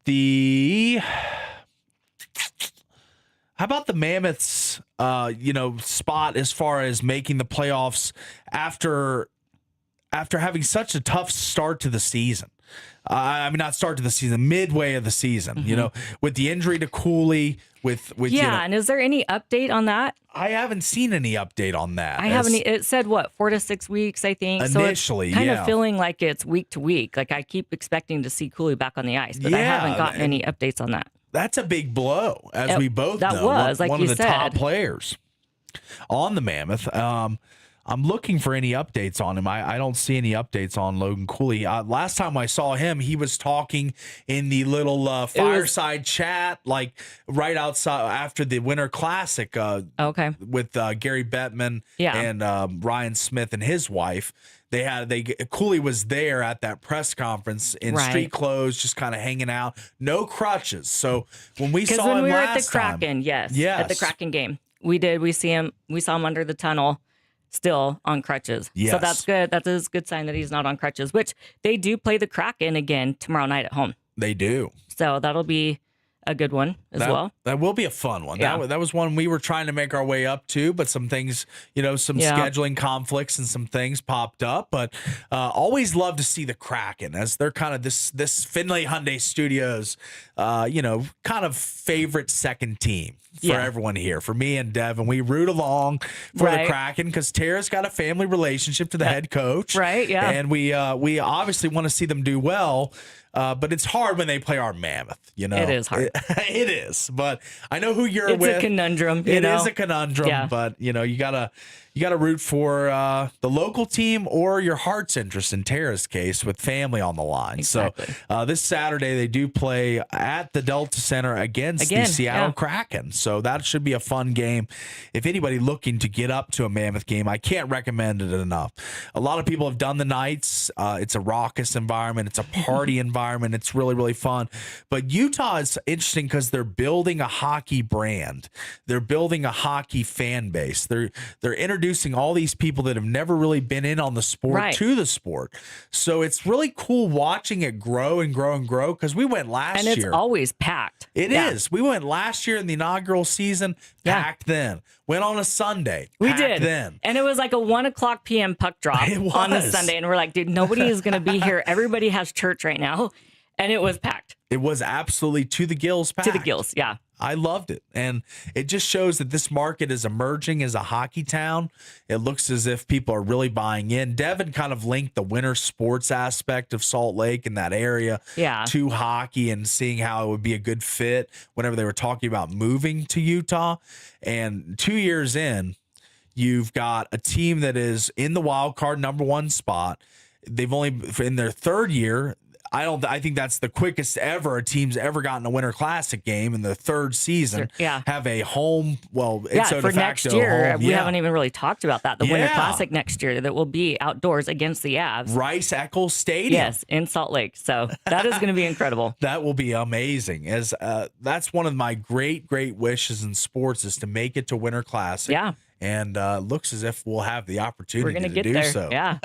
the. How about the Mammoths? Spot as far as making the playoffs after having such a tough start to the season. I mean, not start to the season, midway of the season. Mm-hmm. You know, with the injury to Cooley, with and is there any update on that? I haven't seen any update on that. I haven't. It said 4 to 6 weeks, I think. Initially, so it's kind of feeling like it's week to week. Like I keep expecting to see Cooley back on the ice, but I haven't gotten any updates on that. That's a big blow, as we both know. That was like one you of the said. top players on the Mammoth. I'm looking for any updates on him. I don't see any updates on Logan Cooley. Last time I saw him, he was talking in the little fireside chat, like right outside after the Winter Classic. With Gary Bettman and Ryan Smith and his wife. Cooley was there at that press conference in street clothes, just kind of hanging out, no crutches. So when we saw him we were last at the Kraken, time, at the Kraken game, we saw him under the tunnel. Still on crutches. Yes. So that's good. That is a good sign that he's not on crutches, which they do play the Kraken again tomorrow night at home. They do. So that'll be a good one as well. That will be a fun one. Yeah. That was one we were trying to make our way up to, but some things, some scheduling conflicts and some things popped up. But always love to see the Kraken as they're kind of this Findlay Hyundai Studios, kind of favorite second team for everyone here. For me and Devin, we root along for the Kraken because Tara's got a family relationship to the head coach. Right, yeah. And we obviously want to see them do well. But it's hard when they play our Mammoth, It is hard. It is. But I know who you're with. It's a conundrum. It is a conundrum, but you gotta root for the local team or your heart's interest in Tara's case with family on the line. Exactly. So this Saturday they do play at the Delta Center against the Seattle Kraken. So that should be a fun game. If anybody looking to get up to a Mammoth game, I can't recommend it enough. A lot of people have done the Knights. It's a raucous environment. It's a party environment. environment. It's really, really fun. But Utah is interesting because they're building a hockey brand. They're building a hockey fan base. They're introducing all these people that have never really been in on the sport to the sport. So it's really cool watching it grow and grow and grow because we went last year. And it's always packed. It is. We went last year in the inaugural season, packed then. Went on a Sunday. We did. Then. And it was like a 1:00 p.m. puck drop on the Sunday. And we're like, dude, nobody is going to be here. Everybody has church right now. And it was packed. It was absolutely to the gills packed. To the gills, yeah. I loved it. And it just shows that this market is emerging as a hockey town. It looks as if people are really buying in. Devin kind of linked the winter sports aspect of Salt Lake in that area to hockey and seeing how it would be a good fit whenever they were talking about moving to Utah. And 2 years in, you've got a team that is in the wild card #1 spot. They've only, in their third year, I think that's the quickest ever a team's ever gotten a Winter Classic game in the third season. Have a home, for next year. We haven't even really talked about that. The Winter Classic next year that will be outdoors against the Avs. Rice-Eccles Stadium. Yes, in Salt Lake. So that is going to be incredible. That will be amazing. As that's one of my great wishes in sports is to make it to Winter Classic. Yeah. And looks as if we'll have the opportunity to do there. so. Yeah.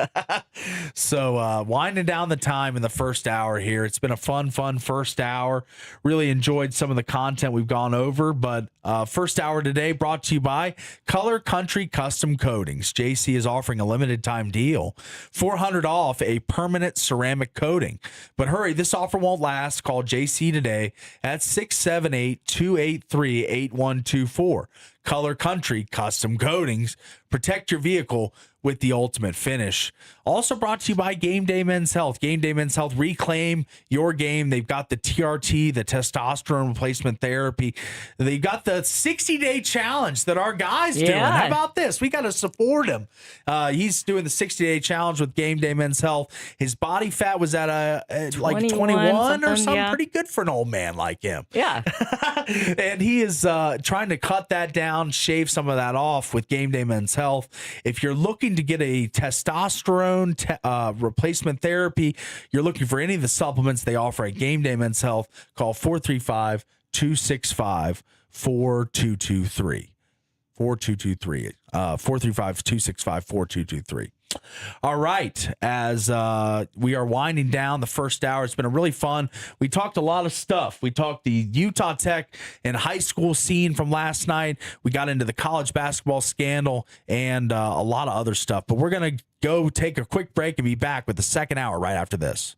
So winding down the time in the first hour here. It's been a fun first hour. Really enjoyed some of the content we've gone over. But first hour today brought to you by Color Country Custom Coatings. JC is offering a limited time deal. $400 off a permanent ceramic coating. But hurry, this offer won't last. Call JC today at 678-283-8124. Color Country Custom Coatings. Protect your vehicle with the ultimate finish. Also brought to you by Game Day Men's Health. Game Day Men's Health, reclaim your game. They've got the TRT, the testosterone replacement therapy. They've got the 60-day challenge that our guy's doing. How about this? We got to support him. He's doing the 60-day challenge with Game Day Men's Health. His body fat was at like 21 or something. Pretty good for an old man like him. Yeah. And he is trying to cut that down, shave some of that off with Game Day Men's Health. If you're looking to get a testosterone replacement therapy, you're looking for any of the supplements they offer at Game Day Men's Health, call 435-265-4223. 435-265-4223. All right, as we are winding down the first hour, it's been a really fun. We talked a lot of stuff. We talked the Utah Tech and high school scene from last night. We got into the college basketball scandal and a lot of other stuff. But we're going to go take a quick break and be back with the second hour right after this.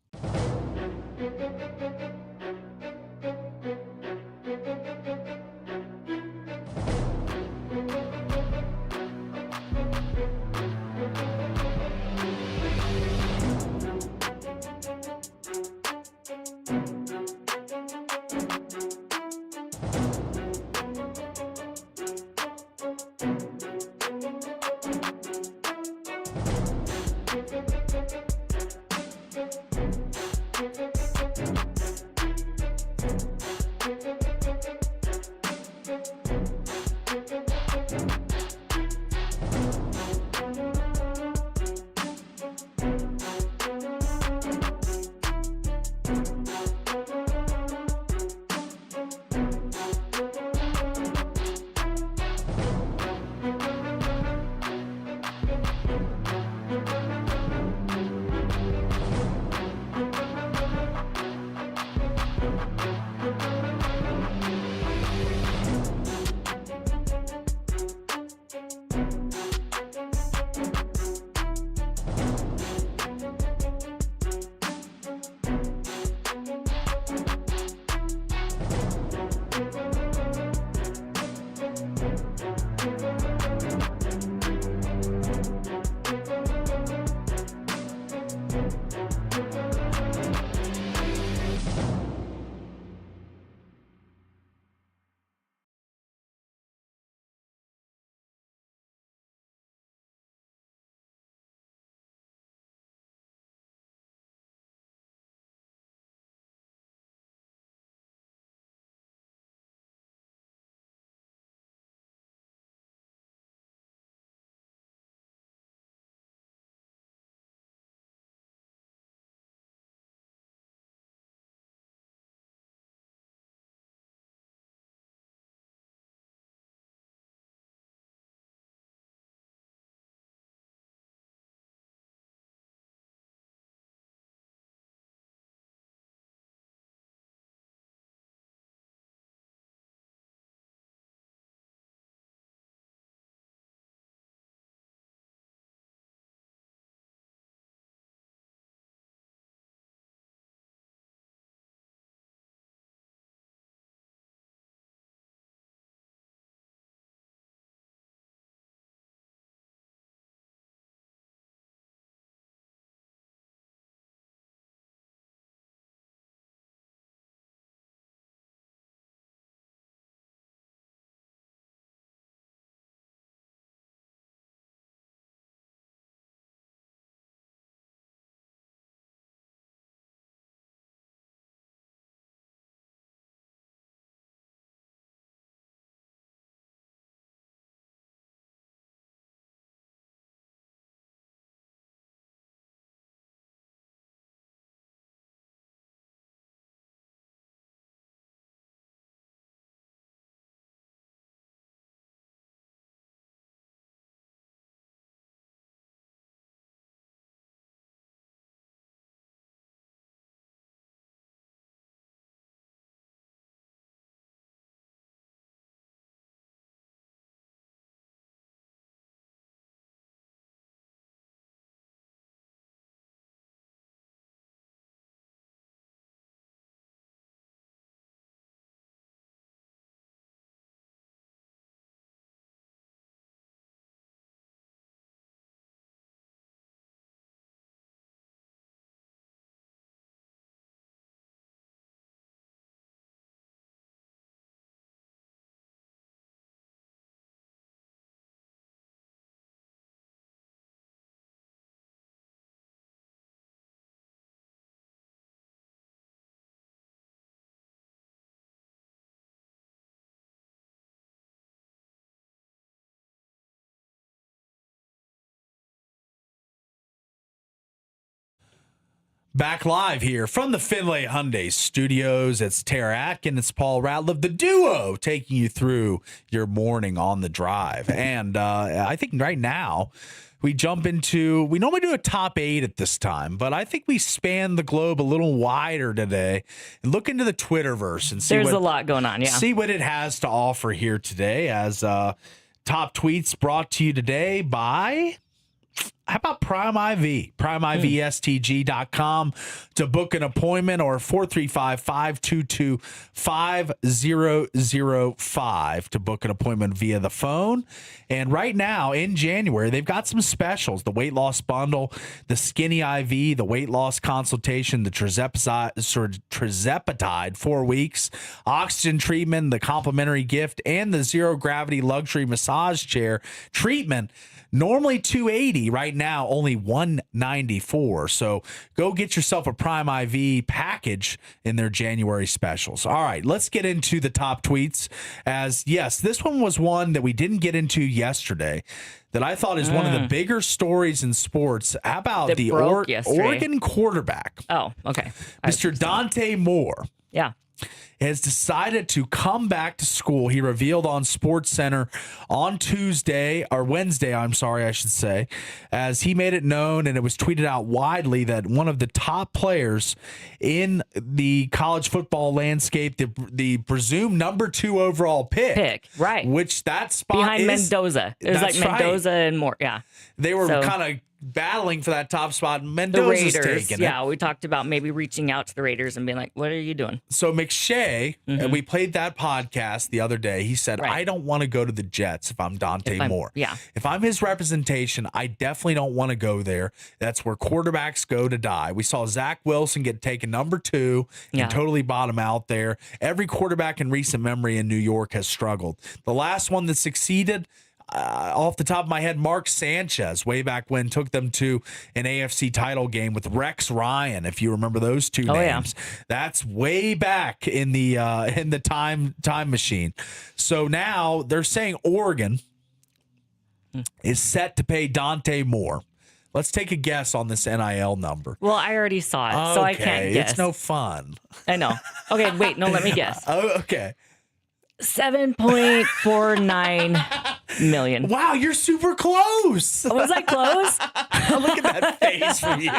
Back live here from the Finlay Hyundai Studios. It's Tara Atkin, it's Paul Ratliff, the duo taking you through your morning on the drive. And I think right now we jump into, we normally do a top 8 at this time, but I think we span the globe a little wider today and look into the Twitterverse and see There's a lot going on, yeah. See what it has to offer here today as top tweets brought to you today by... How about Prime IV? PrimeIVSTG.com to book an appointment, or 435-522-5005 to book an appointment via the phone. And right now in January, they've got some specials: the weight loss bundle, the skinny IV, the weight loss consultation, the trizepatide 4 weeks, oxygen treatment, the complimentary gift, and the zero gravity luxury massage chair treatment. Normally $280, right now only $194. So go get yourself a Prime IV package in their January specials. All right, let's get into the top tweets. As yes, this one was one that we didn't get into yesterday that I thought is one of the bigger stories in sports. How about That the broke yesterday. Oregon quarterback, Oh, okay. Mr. Dante Moore? Yeah. Has decided to come back to school. He revealed on SportsCenter on Wednesday, I should say, as he made it known, and it was tweeted out widely, that one of the top players in the college football landscape, the presumed number 2 overall pick, right, which that spot behind is Mendoza. It was like that's right. Mendoza and Moore. Yeah. They were So- kind of battling for that top spot. The Mendoza's Raiders. taking it. Yeah, we talked about maybe reaching out to the Raiders and being like, what are you doing? So McShay, and we played that podcast the other day, he said, Right. I don't want to go to the Jets if I'm Dante Moore. Yeah. If I'm his representation, I definitely don't want to go there. That's where quarterbacks go to die. We saw Zach Wilson get taken number 2 Yeah. and totally bottom out there. Every quarterback in recent memory in New York has struggled. The last one that succeeded, off the top of my head, Mark Sanchez, way back when, took them to an AFC title game with Rex Ryan, if you remember those two names. Yeah. That's way back in the time machine. So now they're saying Oregon is set to pay Dante Moore. Let's take a guess on this NIL number. Well, I already saw it, so I can't guess. It's no fun. I know. Okay, wait, no, let me guess. Oh, okay. 7.49 million. Wow, you're super close. Was I close? Look at that face from you.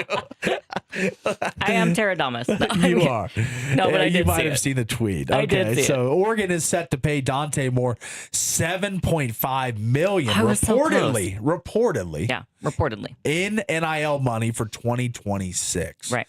I am Teradamus. You are. No, but I you did might see have it. seen the tweet. I Okay, did see so Oregon is set to pay Dante Moore $7.5 million, I was so reportedly, Yeah, reportedly. in NIL money for 2026. Right.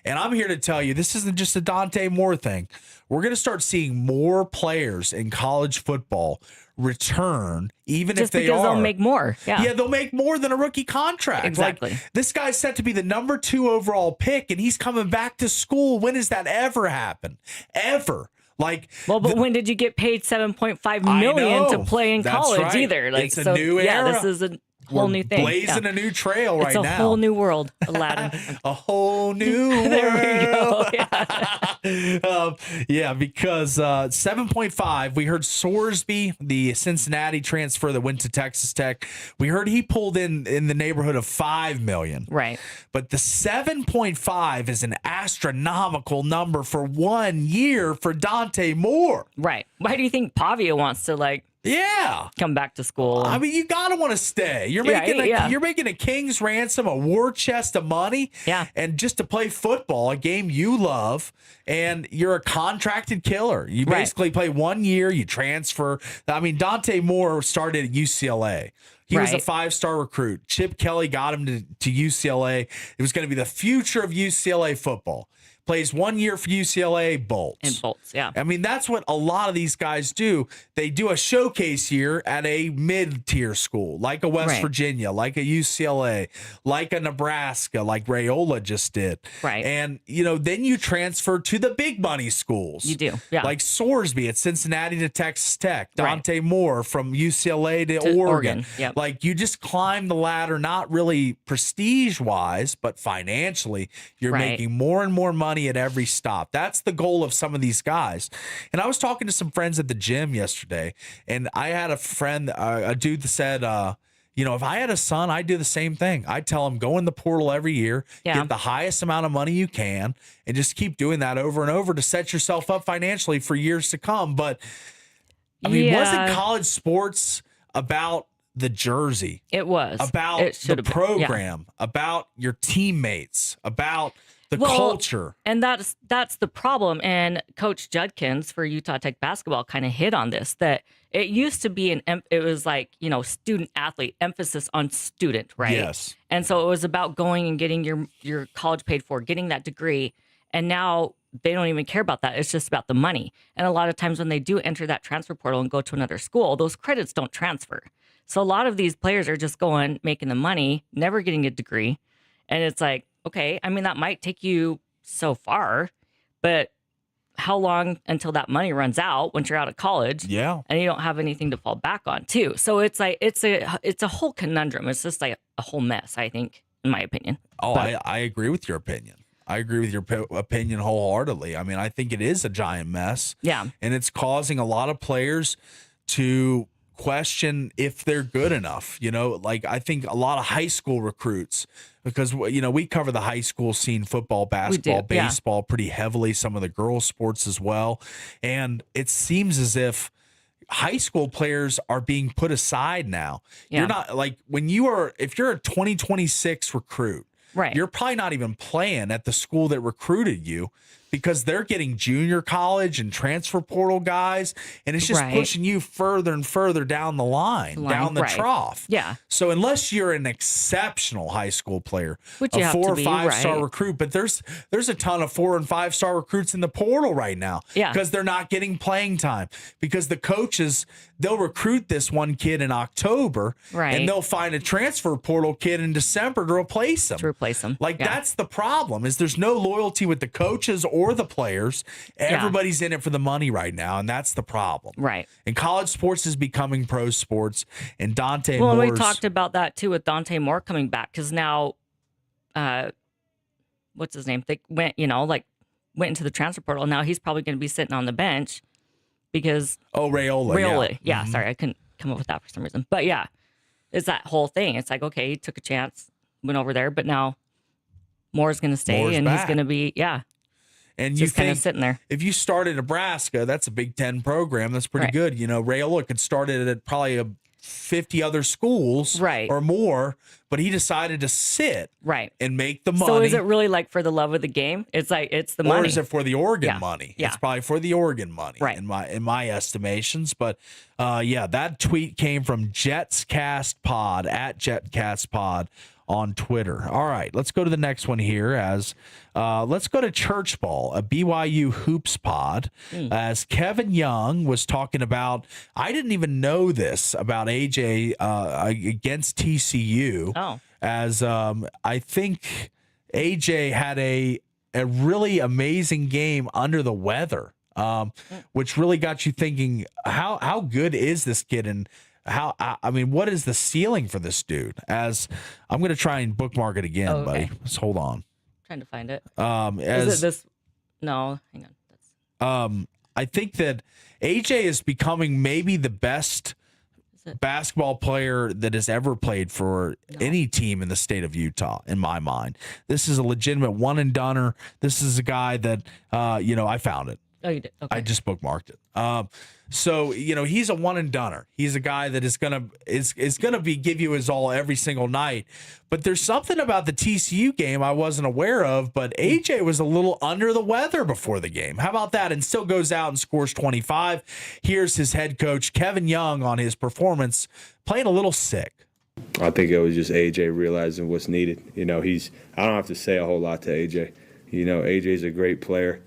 And I'm here to tell you, this isn't just a Dante Moore thing. We're going to start seeing more players in college football return, even Just if they because are. they'll make more. Yeah. Yeah, they'll make more than a rookie contract. Exactly. Like, this guy's set to be the number 2 overall pick, and he's coming back to school. When has that ever happened? Ever. Like, Well, but when did you get paid 7.5 million to play in That's college right. either? Like, It's a so, new yeah, era. this is a whole we're new thing. blazing Yeah. a new trail right It's a now. whole new world, Aladdin. A whole new world. There we go. Yeah. Yeah, because 7.5, we heard Sorsby, the Cincinnati transfer that went to Texas Tech, we heard he pulled in the neighborhood of $5 million. Right. But the 7.5 is an astronomical number for 1 year for Dante Moore. Right. Why do you think Pavia wants to Yeah. come back to school? I mean, you gotta want to stay. You're Yeah, making yeah. you're making a king's ransom, a war chest of money, Yeah. and just to play football, a game you love, and you're a contracted killer. You Right. basically play 1 year, you transfer. I mean, Dante Moore started at UCLA. He was a Right. 5-star recruit. Chip Kelly got him to UCLA. It was going to be the future of UCLA football. Plays 1 year for UCLA, bolts. And bolts, yeah. I mean, that's what a lot of these guys do. They do a showcase year at a mid-tier school, like a West Right. Virginia, like a UCLA, like a Nebraska, like Rayola just did. Right. And, then you transfer to the big money schools. You do, yeah. Like Sorsby at Cincinnati to Texas Tech, Right. Dante Moore from UCLA to To Oregon. Oregon, yep. Like, you just climb the ladder, not really prestige-wise, but financially, you're Right. making more and more money at every stop. That's the goal of some of these guys. And I was talking to some friends at the gym yesterday, and I had a friend, a dude that said, if I had a son, I'd do the same thing. I'd tell him, go in the portal every year, get the highest amount of money you can, and just keep doing that over and over to set yourself up financially for years to come. But I mean, wasn't college sports about the jersey? It was. About the program, about your teammates, about the culture. And that's the problem. And Coach Judkins for Utah Tech basketball kind of hit on this, that it used to be it was like, student athlete, emphasis on student, right? Yes. And so it was about going and getting your college paid for, getting that degree. And now they don't even care about that. It's just about the money. And a lot of times when they do enter that transfer portal and go to another school, those credits don't transfer. So a lot of these players are just going, making the money, never getting a degree. And it's like, okay, I mean, that might take you so far, but how long until that money runs out once you're out of college? Yeah. And you don't have anything to fall back on too. So it's like, it's a whole conundrum. It's just like a whole mess, I think, in my opinion. Oh, I agree with your opinion. I agree with your opinion wholeheartedly. I mean, I think it is a giant mess. Yeah. And it's causing a lot of players to question if they're good enough. Like I think a lot of high school recruits, because we cover the high school scene, football, basketball, baseball pretty heavily, some of the girls sports as well. And it seems as if high school players are being put aside now. Yeah. You're not like if you're a 2026 recruit, right, you're probably not even playing at the school that recruited you, because they're getting junior college and transfer portal guys, and it's just pushing you further and further down the line, down the trough. Yeah. So unless you're an exceptional high school player, which a 4 or 5 star recruit, but there's a ton of 4 and 5 star recruits in the portal right now, because they're not getting playing time, because the coaches, they'll recruit this one kid in October, and they'll find a transfer portal kid in December to replace him. Like that's the problem, is there's no loyalty with the coaches or the players. Everybody's in it for the money right now, and that's the problem. Right. And college sports is becoming pro sports, and Dante Moore. Well, we talked about that too with Dante Moore coming back, because now, what's his name? They went into the transfer portal. Now he's probably going to be sitting on the bench because Raiola. Yeah, sorry, I couldn't come up with that for some reason. But yeah, it's that whole thing. It's like, okay, he took a chance, went over there, but now Moore's going to stay, he's going to be And just kind of sitting there. If you start at Nebraska, that's a Big Ten program. That's pretty good. Raiola could start it at probably 50 other schools or more, but he decided to sit and make the money. So is it really like for the love of the game? It's like, it's the money. Or is it for the Oregon money? Yeah. It's probably for the Oregon money in my estimations. But that tweet came from JetsCastPod at JetsCastPod on Twitter. All right, let's go to the next one here. Let's go to Church Ball, a BYU hoops pod. As Kevin Young was talking about, I didn't even know this about AJ against TCU. Oh, as I think AJ had a really amazing game under the weather, which really got you thinking, how good is this kid, and what is the ceiling for this dude? As I'm going to try and bookmark it again, buddy. Let's hold on. Trying to find it. Is it this? No, hang on. I think that AJ is becoming maybe the best basketball player that has ever played for any team in the state of Utah, in my mind. This is a legitimate one and doneer. This is a guy that, I found it. Oh, you did? Okay. I just bookmarked it. So he's a one and doneer. He's a guy that is gonna give you his all every single night. But there's something about the TCU game I wasn't aware of. But AJ was a little under the weather before the game. How about that? And still goes out and scores 25. Here's his head coach Kevin Young on his performance, playing a little sick. I think it was just AJ realizing what's needed. I don't have to say a whole lot to AJ. AJ's a great player.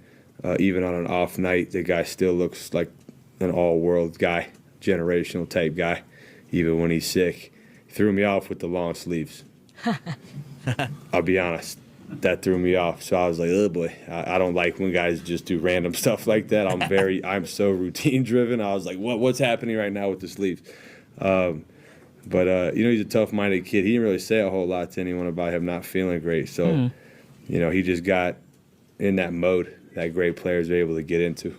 Even on an off night, the guy still looks like an all-world guy, generational type guy, even when he's sick. He threw me off with the long sleeves. I'll be honest, that threw me off. So I was like, oh boy, I don't like when guys just do random stuff like that. I'm so routine driven. I was like, what's happening right now with the sleeves? But he's a tough-minded kid. He didn't really say a whole lot to anyone about him not feeling great. So, he just got in that mode that great players are able to get into.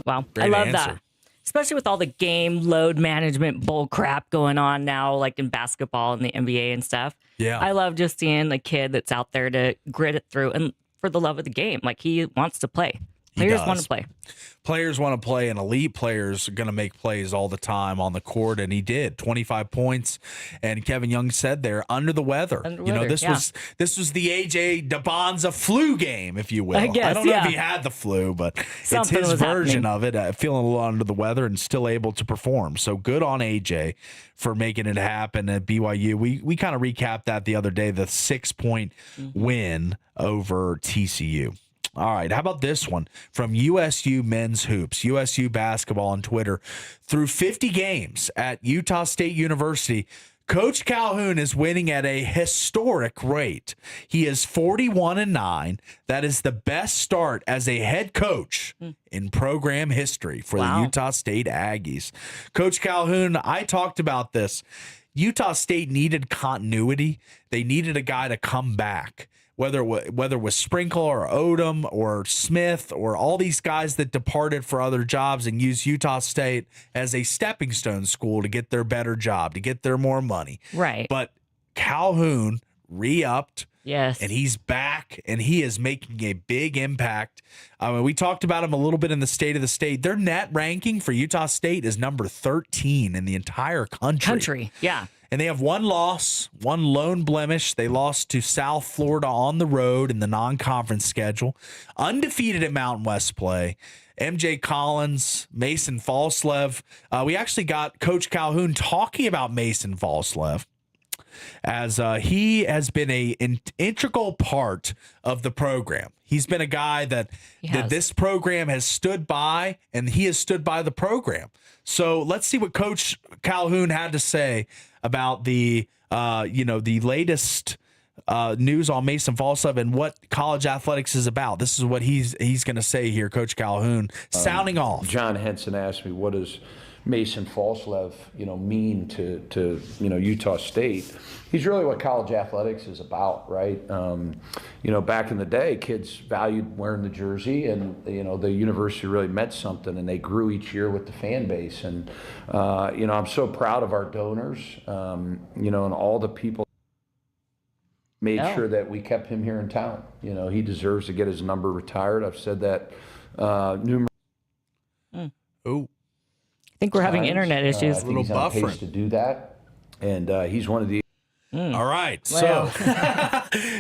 Wow. Great I love answer. that. especially with all the game load management bull crap going on now, like in basketball and the NBA and stuff. Yeah. I love just seeing the kid that's out there to grit it through and for the love of the game. Like, he wants to play. Players want to play. Players want to play, and elite players are going to make plays all the time on the court, and he did 25 points. And Kevin Young said they're under the weather. This was the AJ DeBonza flu game, if you will. I guess, don't know if he had the flu, but Something it's his was version happening. of it. Feeling a little under the weather and still able to perform. So good on AJ for making it happen at BYU. We kind of recapped that the other day, the 6-point win over TCU. All right, how about this one from USU Men's Hoops, USU Basketball on Twitter. Through 50 games at Utah State University, Coach Calhoun is winning at a historic rate. He is 41-9. That is the best start as a head coach in program history for the Utah State Aggies. Coach Calhoun, I talked about this. Utah State needed continuity. They needed a guy to come back. Whether it was Sprinkle or Odom or Smith or all these guys that departed for other jobs and used Utah State as a stepping stone school to get their better job, to get their more money. Right. But Calhoun re-upped. Yes. And he's back, and he is making a big impact. We talked about him a little bit in the State of the State. Their net ranking for Utah State is number 13 in the entire country. Yeah. And they have one loss, one lone blemish. They lost to South Florida on the road in the non-conference schedule. Undefeated at Mountain West play. MJ Collins, Mason Falslev. We actually got Coach Calhoun talking about Mason Falslev, as he has been an integral part of the program. He's been a guy that this program has stood by, and he has stood by the program. So let's see what Coach Calhoun had to say about the latest news on Mason Falslev and what college athletics is about. This is what he's going to say here, Coach Calhoun, sounding off. John Henson asked me, what does Mason Falslev, mean to Utah State? He's really what college athletics is about, right? Back in the day, kids valued wearing the jersey, and the university really meant something, and they grew each year with the fan base. And I'm so proud of our donors, and all the people made sure that we kept him here in town. He deserves to get his number retired. I've said that numerous. Oh. I think we're having internet issues. I think he's on pace to do that, and he's one of the. All right, so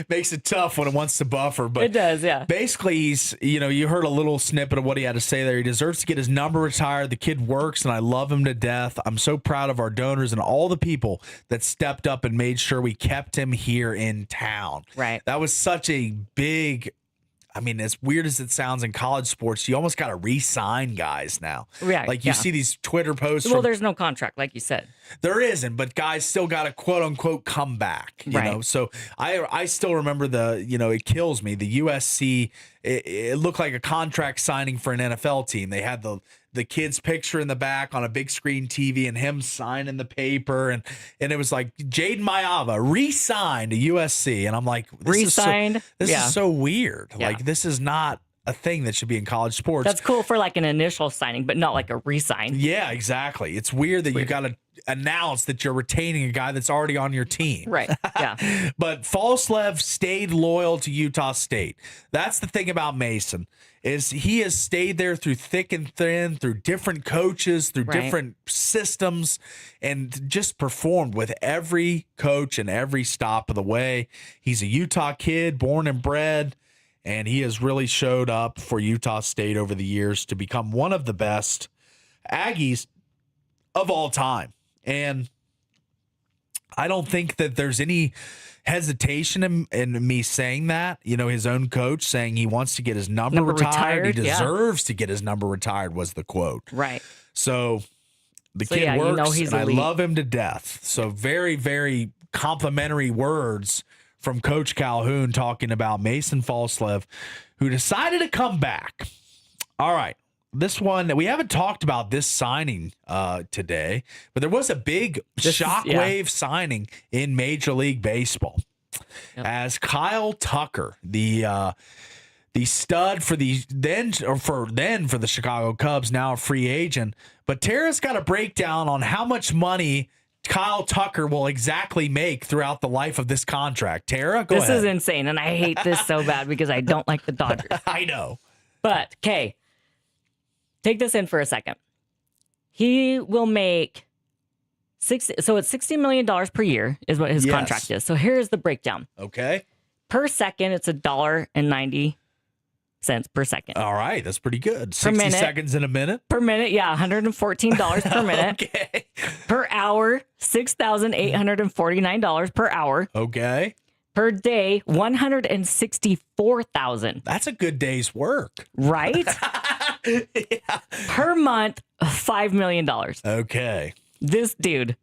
makes it tough when it wants to buffer, but it does, yeah. Basically, he's you heard a little snippet of what he had to say there. He deserves to get his number retired. The kid works, and I love him to death. I'm so proud of our donors and all the people that stepped up and made sure we kept him here in town. Right, that was such a big. As weird as it sounds in college sports, you almost got to re-sign guys now. Right. Like you see these Twitter posts. Well, there's no contract, like you said. There isn't, but guys still got to quote unquote come back. You know, so I still remember it kills me. The USC, it looked like a contract signing for an NFL team. They had the kid's picture in the back on a big screen TV and him signing the paper, and it was like Jaden Mayava re-signed to USC, and I'm like, this is so weird. Yeah. Like, this is not a thing that should be in college sports. That's cool for like an initial signing, but not like a re-sign. Yeah, exactly. It's weird that you got to announce that you're retaining a guy that's already on your team. Right. Yeah. But Falslev stayed loyal to Utah State. That's the thing about Mason, is he has stayed there through thick and thin, through different coaches, through different systems, and just performed with every coach and every stop of the way. He's a Utah kid, born and bred, and he has really showed up for Utah State over the years to become one of the best Aggies of all time. And I don't think that there's any hesitation in me saying that. His own coach saying he wants to get his number retired. He deserves to get his number retired was the quote. Right. So the kid works, he's and elite. I love him to death. So very, very complimentary words from Coach Calhoun talking about Mason Falslev, who decided to come back. All right. This one, we haven't talked about this signing today, but there was a big shockwave signing in Major League Baseball as Kyle Tucker, the the stud for the for the Chicago Cubs, now a free agent. But Tara's got a breakdown on how much money Kyle Tucker will exactly make throughout the life of this contract. Tara, go ahead. This is insane, and I hate this so bad because I don't like the Dodgers. I know. But, okay, take this in for a second. He will make it's $60 million per year is what his contract is. So here's the breakdown. Okay. Per second, it's $1.90 per second. All right, that's pretty good. 60 seconds in a minute? Per minute, yeah, $114 per minute. Okay. Per hour, $6,849 per hour. Okay. Per day, $164,000. That's a good day's work. Right? Yeah. Per month, $5 million. Okay. This dude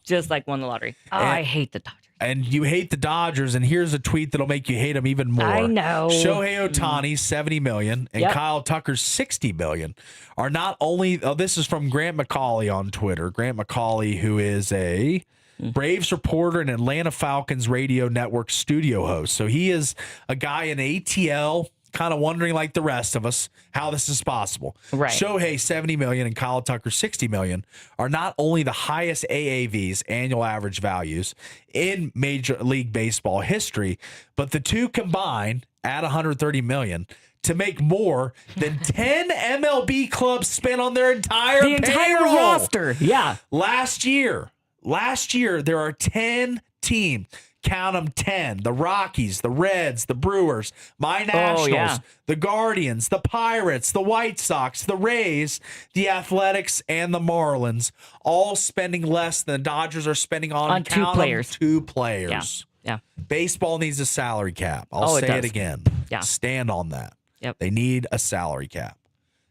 just like won the lottery. Oh, I hate the Dodgers. And you hate the Dodgers, and here's a tweet that'll make you hate them even more. I know. Shohei Ohtani, $70 million, and Kyle Tucker's $60 million are not only. Oh, this is from Grant McCauley on Twitter. Grant McCauley, who is a Braves reporter and Atlanta Falcons radio network studio host. So he is a guy in ATL, kind of wondering, like the rest of us, how this is possible. Right. Shohei, $70 million, and Kyle Tucker, $60 million, are not only the highest AAVs, annual average values, in Major League Baseball history, but the two combine at $130 million to make more than 10 MLB clubs spent on their entire payroll. Roster. Yeah. Last year, there are 10 teams. Count them 10. The Rockies, the Reds, the Brewers, my Nationals, the Guardians, the Pirates, the White Sox, the Rays, the Athletics, and the Marlins, all spending less than the Dodgers are spending on two players. Two players. Yeah. Baseball needs a salary cap. I'll say it again. Yeah. Stand on that. Yep. They need a salary cap.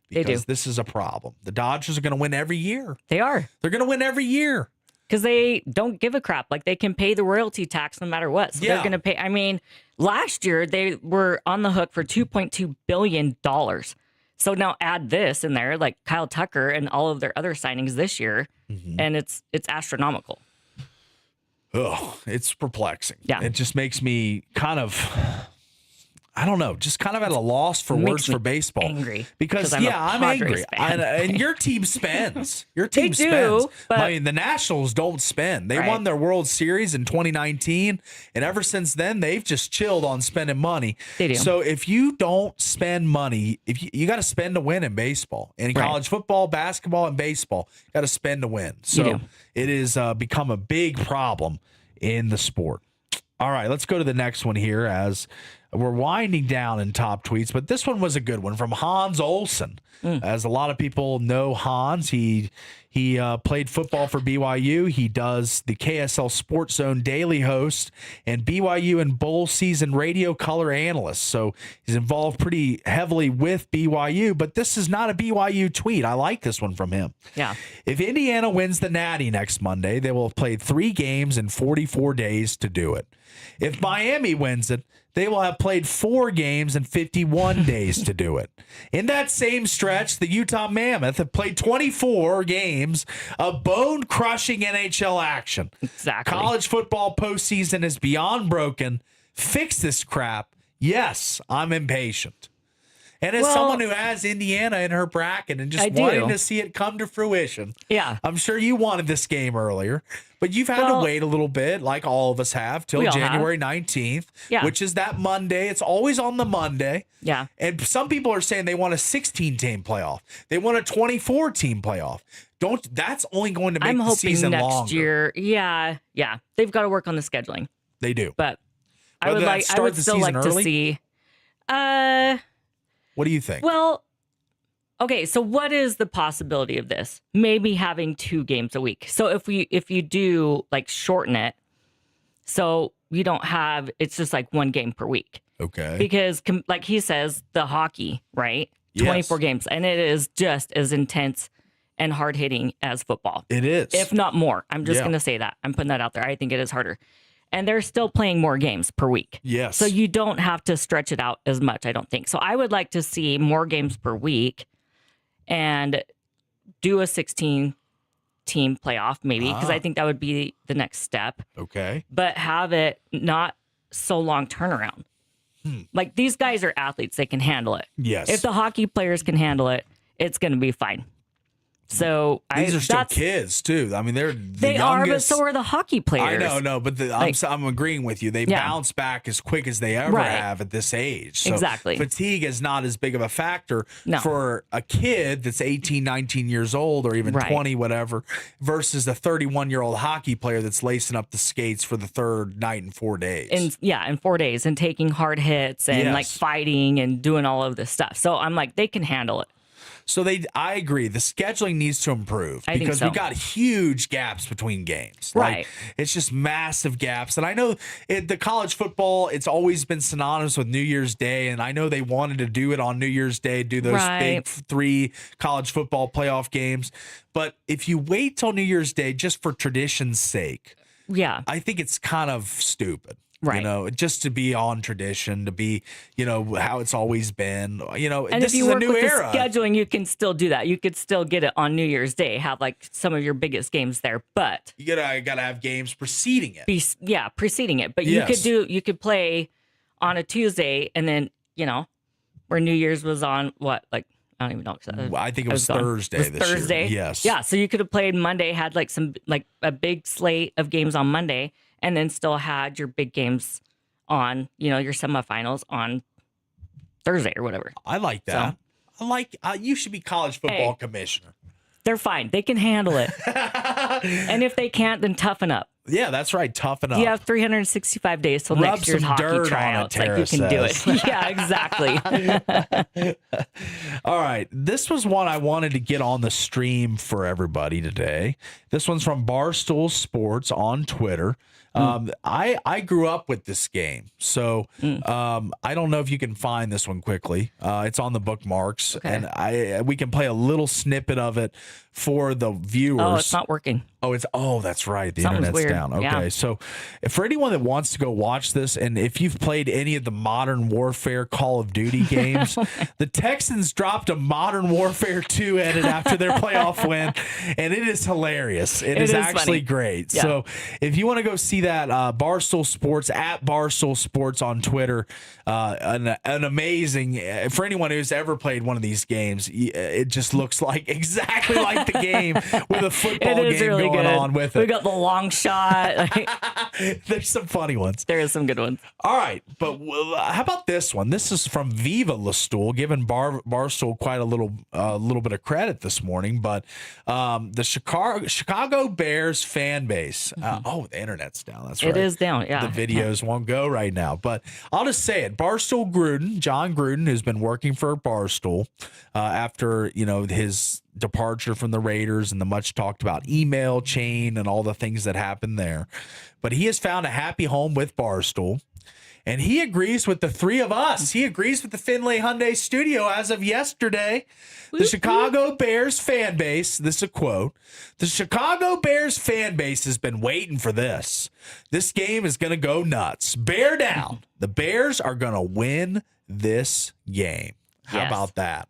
Because this is a problem. The Dodgers are going to win every year. They are. They're going to win every year. Because they don't give a crap. Like, they can pay the royalty tax no matter what. So they're going to pay. I mean, last year they were on the hook for $2.2 billion. So now add this in there, like Kyle Tucker and all of their other signings this year, and it's astronomical. Oh, it's perplexing. Yeah. It just makes me kind of, I don't know, just kind of at a loss for words for baseball. Angry. Because, I'm angry. And your team spends. Your team They spends. do, but I mean, the Nationals don't spend. They won their World Series in 2019, and ever since then, they've just chilled on spending money. They do. So if you don't spend money, if you got to spend to win in baseball. In college football, basketball, and baseball, you got to spend to win. So it has become a big problem in the sport. All right, let's go to the next one here as we're winding down in top tweets, but this one was a good one from Hans Olsen. As a lot of people know Hans, he played football for BYU. He does the KSL Sports Zone daily host and BYU and bowl season radio color analyst. So he's involved pretty heavily with BYU, but this is not a BYU tweet. I like this one from him. Yeah. If Indiana wins the Natty next Monday, they will have played 3 games in 44 days to do it. If Miami wins it, they will have played 4 games in 51 days to do it. In that same stretch, the Utah Mammoth have played 24 games of bone-crushing NHL action. Exactly. College football postseason is beyond broken. Fix this crap. Yes, I'm impatient. And as someone who has Indiana in her bracket and just wanting to see it come to fruition, I'm sure you wanted this game earlier, but you've had to wait a little bit, like all of us have, till January 19th, which is that Monday. It's always on the Monday. Yeah. And some people are saying they want a 16-team playoff. They want a 24-team playoff. That's only going to make the season longer. I'm hoping next year. Yeah. They've got to work on the scheduling. They do. But I would still like to see. What do you think? Well, okay, so what is the possibility of this? Maybe having 2 games a week. So if you do like shorten it, so you don't have, it's just like 1 game per week. Okay. Because like he says, the hockey, right? 24 games. And it is just as intense and hard hitting as football. It is. If not more. I'm just going to say that. I'm putting that out there. I think it is harder. And they're still playing more games per week. Yes. So you don't have to stretch it out as much, I don't think. So I would like to see more games per week and do a 16-team playoff maybe, because I think that would be the next step. Okay. But have it not so long turnaround. Like, these guys are athletes. They can handle it. Yes. If the hockey players can handle it, it's going to be fine. So these are still kids too. I mean, they are, but so are the hockey players. I know, but I'm agreeing with you. They bounce back as quick as they ever have at this age. So exactly. Fatigue is not as big of a factor No. for a kid that's 18, 19 years old, or even 20, whatever, versus a 31-year-old hockey player that's lacing up the skates for the third night in 4 days. In 4 days, and taking hard hits and like fighting and doing all of this stuff. So I'm like, they can handle it. So I agree. The scheduling needs to improve because we got huge gaps between games. Right. Like, it's just massive gaps. And I know the college football, it's always been synonymous with New Year's Day. And I know they wanted to do it on New Year's Day, do those big 3 college football playoff games. But if you wait till New Year's Day just for tradition's sake, I think it's kind of stupid. Right. You know, just to be on tradition, to be, how it's always been, and this if you is work a new with era. the scheduling, you can still do that. You could still get it on New Year's Day, have like some of your biggest games there, but you gotta have games preceding it. Preceding it. But Yes. you could play on a Tuesday, and then, where New Year's was on what, like, I don't even know. I think it was Thursday. It was this Thursday. Year. Yes. Yeah. So you could have played Monday, had like a big slate of games on Monday, and then still had your big games on, your semifinals on Thursday or whatever. I like that. I like, you should be college football commissioner. They're fine. They can handle it. And if they can't, then toughen up. Yeah, that's right. Toughen up. You have 365 days till Rub next year's some hockey dirt tryouts. on it, Like, you can Tara do it. Yeah, exactly. All right. This was one I wanted to get on the stream for everybody today. This one's from Barstool Sports on Twitter. I grew up with this game, so I don't know if you can find this one quickly. It's on the bookmarks, and we can play a little snippet of it for the viewers. Oh, it's not working. That's right. The Something's internet's weird. down. Okay, Yeah. so for anyone that wants to go watch this, and if you've played any of the Modern Warfare Call of Duty games, the Texans dropped a Modern Warfare 2 edit after their playoff win, and it is hilarious. It is actually funny. great. Yeah. So if you want to go see that, Barstool Sports at Barstool Sports on Twitter, an amazing, for anyone who's ever played one of these games, it just looks like exactly like the game with a football It is game really going good. on with We it. got the long shot. There's some funny ones. There is some good ones. All right, but how about this one? This is from Viva Lestool, giving Barstool quite a little bit of credit this morning. But the Chicago Bears fan base. The internet's down. That's right. It is down. Yeah. The videos won't go right now. But I'll just say it. Barstool Gruden, John Gruden, who's been working for Barstool after his departure from the Raiders and the much talked about email chain and all the things that happened there. But he has found a happy home with Barstool. And he agrees with the three of us. He agrees with the Finlay Hyundai studio as of yesterday. The Chicago Bears fan base, this is a quote, the Chicago Bears fan base has been waiting for this. This game is going to go nuts. Bear down. The Bears are going to win this game. How Yes. about that?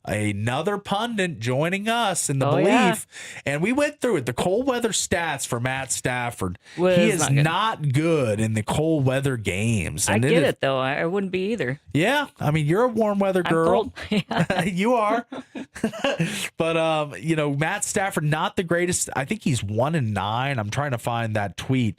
Another pundit joining us in the belief. Yeah. And we went through it. The cold weather stats for Matt Stafford. Was He is not good. not good in the cold weather games. I And get it, though. I wouldn't be either. Yeah. I mean, you're a warm weather I'm girl. cold. Yeah. You are. But, Matt Stafford, not the greatest. I think he's 1-9. I'm trying to find that tweet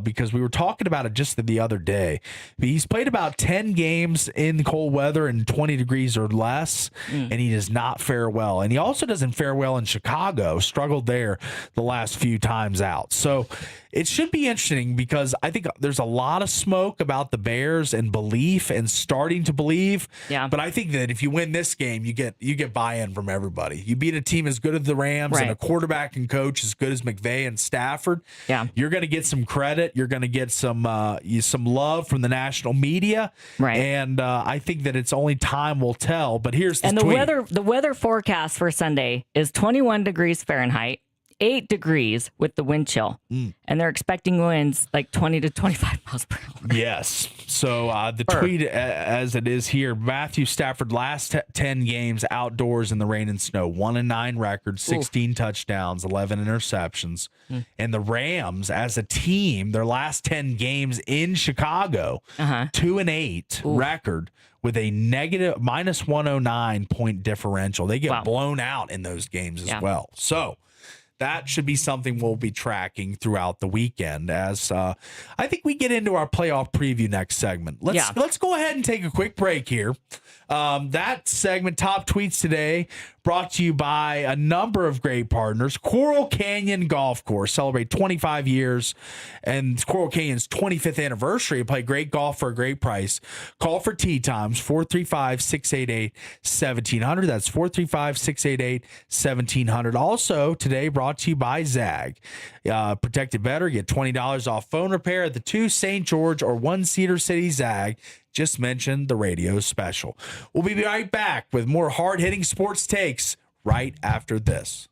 because we were talking about it just the other day. He's played about 10 games in cold weather and 20 degrees or less, and he does not fare well. And he also doesn't fare well in Chicago, struggled there the last few times out. So it should be interesting because I think there's a lot of smoke about the Bears and belief and starting to believe. Yeah. But I think that if you win this game, you get buy-in from everybody. You beat a team as good as the Rams and a Right. quarterback and coach as good as McVay and Stafford. Yeah. You're going to get some credit. You're going to get some love from the national media. Right. And I think that it's only time will tell. But here's the And tweet. the weather forecast for Sunday is 21 degrees Fahrenheit, 8 degrees with the wind chill, and they're expecting winds like 20 to 25 miles per hour. Yes. So the tweet, as it is here, Matthew Stafford last 10 games outdoors in the rain and snow, 1-9 record, 16 touchdowns, 11 interceptions. And the Rams, as a team, their last 10 games in Chicago, 2-8 record with a negative minus 109 point differential. They get blown out in those games as well. So that should be something we'll be tracking throughout the weekend as I think we get into our playoff preview next segment. Let's go ahead and take a quick break here. That segment, Top Tweets Today, brought to you by a number of great partners. Coral Canyon Golf Course celebrate 25 years and Coral Canyon's 25th anniversary. Play great golf for a great price. Call for tee times, 435-688-1700. That's 435-688-1700. Also, today brought to you by Zag. Protect it better. Get $20 off phone repair at the 2 St. George or 1 Cedar City Zag. Just mentioned the radio special. We'll be right back with more hard-hitting sports takes right after this.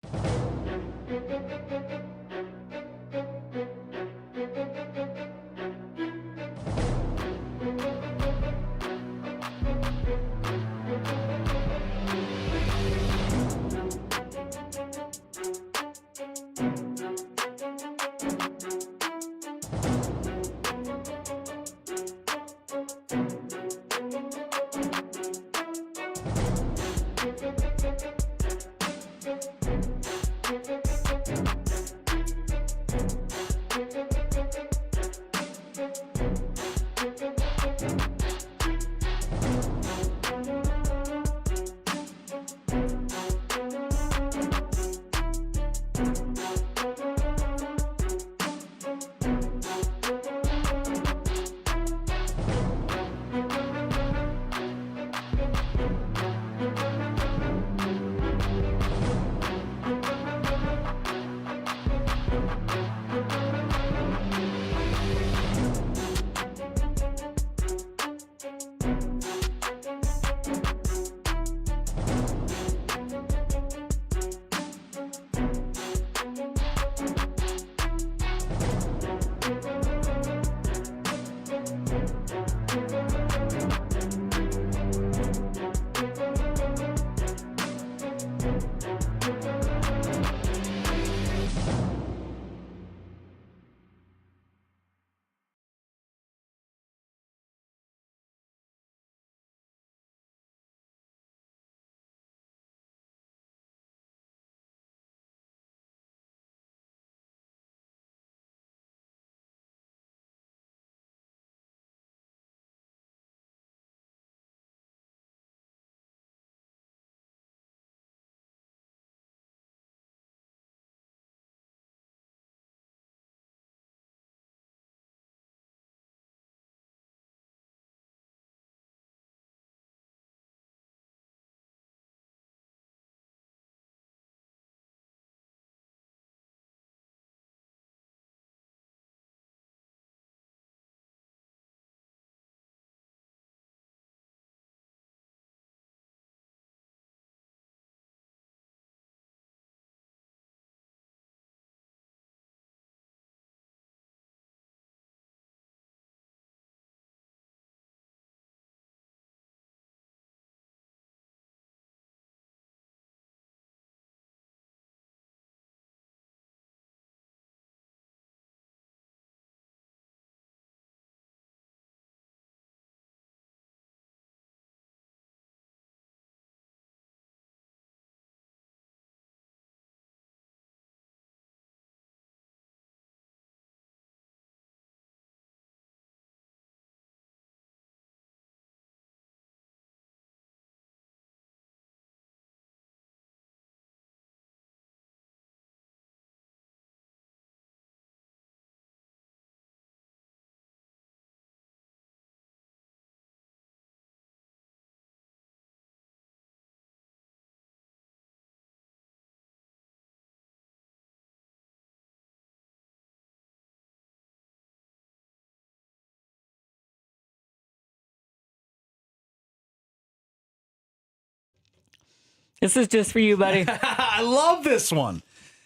This is just for you, buddy. I love this one.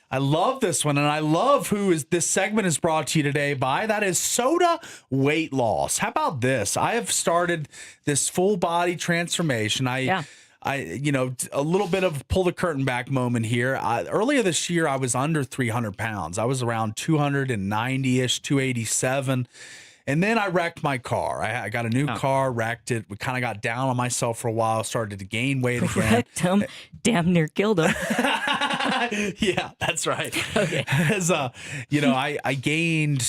I love this one, and I love who is this segment is brought to you today by. That is Soda Weight Loss. How about this? I have started this full body transformation. I a little bit of pull the curtain back moment here. Earlier this year, I was under 300 pounds. I was around 290-ish, 287. And then I wrecked my car. I got a new car, wrecked it. We kind of got down on myself for a while, started to gain weight again. Wrecked him, damn near killed him. Yeah, that's right. Okay. As I gained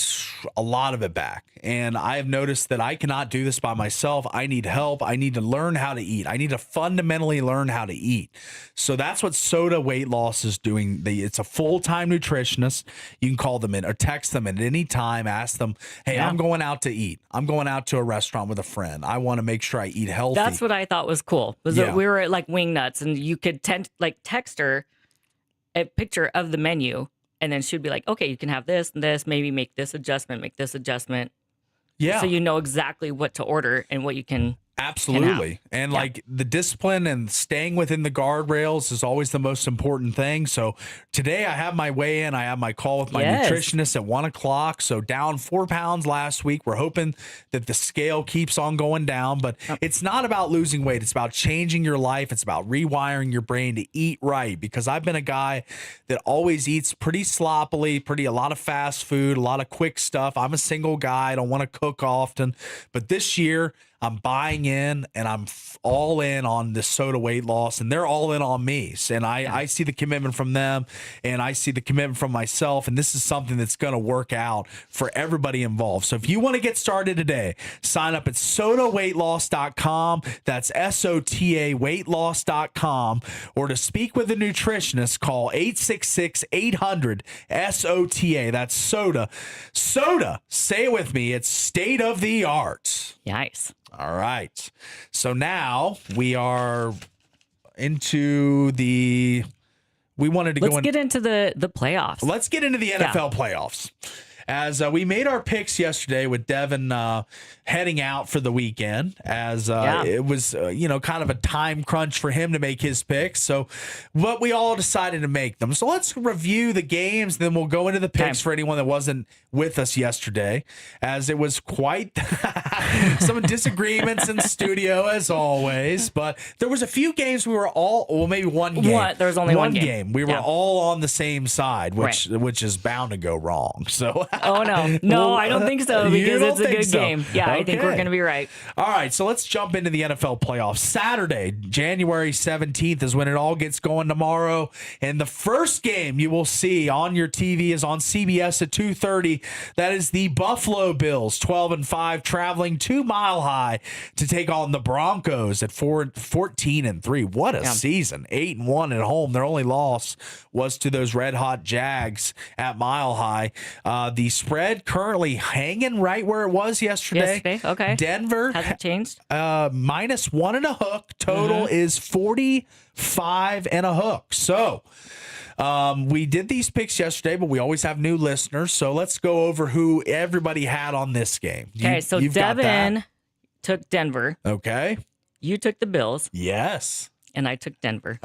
a lot of it back, and I have noticed that I cannot do this by myself. I need help. I need to learn how to eat. I need to fundamentally learn how to eat. So that's what Soda Weight Loss is doing. It's a full-time nutritionist. You can call them in or text them at any time. Ask them, hey, I'm going out to eat. I'm going out to a restaurant with a friend. I want to make sure I eat healthy. That's what I thought was cool. That we were at like Wingnuts, and you could text her a picture of the menu, and then she'd be like, okay, you can have this and this, maybe make this adjustment. Yeah. So you know exactly what to order and what you can. Absolutely. And like the discipline and staying within the guardrails is always the most important thing. So today I have my weigh in. I have my call with my nutritionist at 1:00. So down 4 pounds last week. We're hoping that the scale keeps on going down, but it's not about losing weight. It's about changing your life. It's about rewiring your brain to eat right, because I've been a guy that always eats pretty sloppily, a lot of fast food, a lot of quick stuff. I'm a single guy. I don't want to cook often, but this year I'm buying in, and I'm all in on this Soda Weight Loss, and they're all in on me. And I see the commitment from them, and I see the commitment from myself, and this is something that's going to work out for everybody involved. So if you want to get started today, sign up at sodaweightloss.com. That's SOTA weightloss.com. Or to speak with a nutritionist, call 866-800-SOTA. That's Soda. Soda, say it with me. It's state of the art. Nice. All right. So now we are into we wanted to Let's get into the playoffs. Let's get into the NFL playoffs. As we made our picks yesterday with Devin heading out for the weekend, as it was, kind of a time crunch for him to make his picks. But we all decided to make them. So let's review the games, then we'll go into the picks for anyone that wasn't with us yesterday, as it was quite some disagreements in studio as always. But there was a few games we were maybe one game. There was only one game. We were all on the same side, which is bound to go wrong. So. Oh, no, I don't think so, because it's a good game. Yeah, I think we're going to be right. All right, so let's jump into the NFL playoffs. Saturday, January 17th is when it all gets going tomorrow. And the first game you will see on your TV is on CBS at 2:30. That is the Buffalo Bills, 12-5, traveling to Mile High to take on the Broncos at 14-3. What a season. 8-1 at home. Their only loss was to those red-hot Jags at Mile High. The spread currently hanging right where it was yesterday. Okay. Denver hasn't changed. -1 and a hook. Total is 45 and a hook. So we did these picks yesterday, but we always have new listeners. So let's go over who everybody had on this game. Okay, so Devin took Denver. Okay. You took the Bills. Yes. And I took Denver.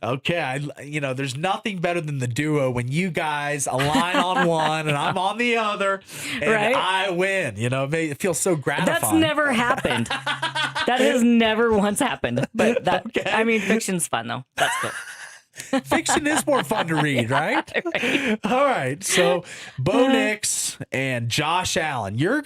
Okay. There's nothing better than the duo when you guys align on one and I'm on the other, and I win. It feels so gratifying. That's never happened. That has never once happened. But fiction's fun, though. That's cool. Fiction is more fun to read, right? All right. So Bo Nix and Josh Allen. You're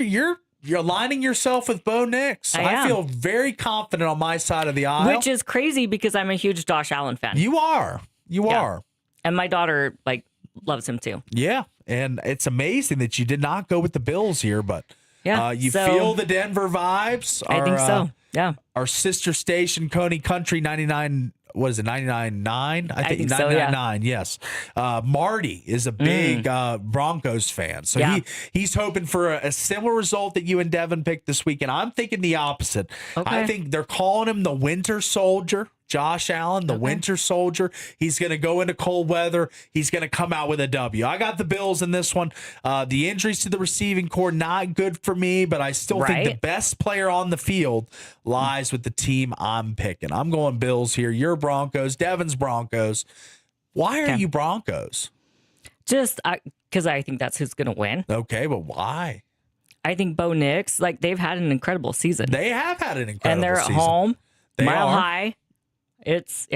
aligning yourself with Bo Nix. I feel very confident on my side of the aisle. Which is crazy, because I'm a huge Josh Allen fan. You are. You are. And my daughter loves him too. Yeah. And it's amazing that you did not go with the Bills here, but you so, feel the Denver vibes. I think so. Yeah. Our sister station, Coney Country 99. What is it, 99.9? I think 99.9, yes. Marty is a big Broncos fan. So he's hoping for a similar result that you and Devin picked this weekend. I'm thinking the opposite. Okay. I think they're calling him the Winter Soldier. Josh Allen, the Winter Soldier. He's going to go into cold weather. He's going to come out with a W. I got the Bills in this one. The injuries to the receiving core, not good for me, but I still think the best player on the field lies with the team I'm picking. I'm going Bills here. You're Broncos. Devin's Broncos. Why are Okay. you Broncos? Just because I think that's who's going to win. Okay, but why? I think Bo Nix, like they've had an incredible season. They have had an incredible and they're season. at home, They Mile are. High. It's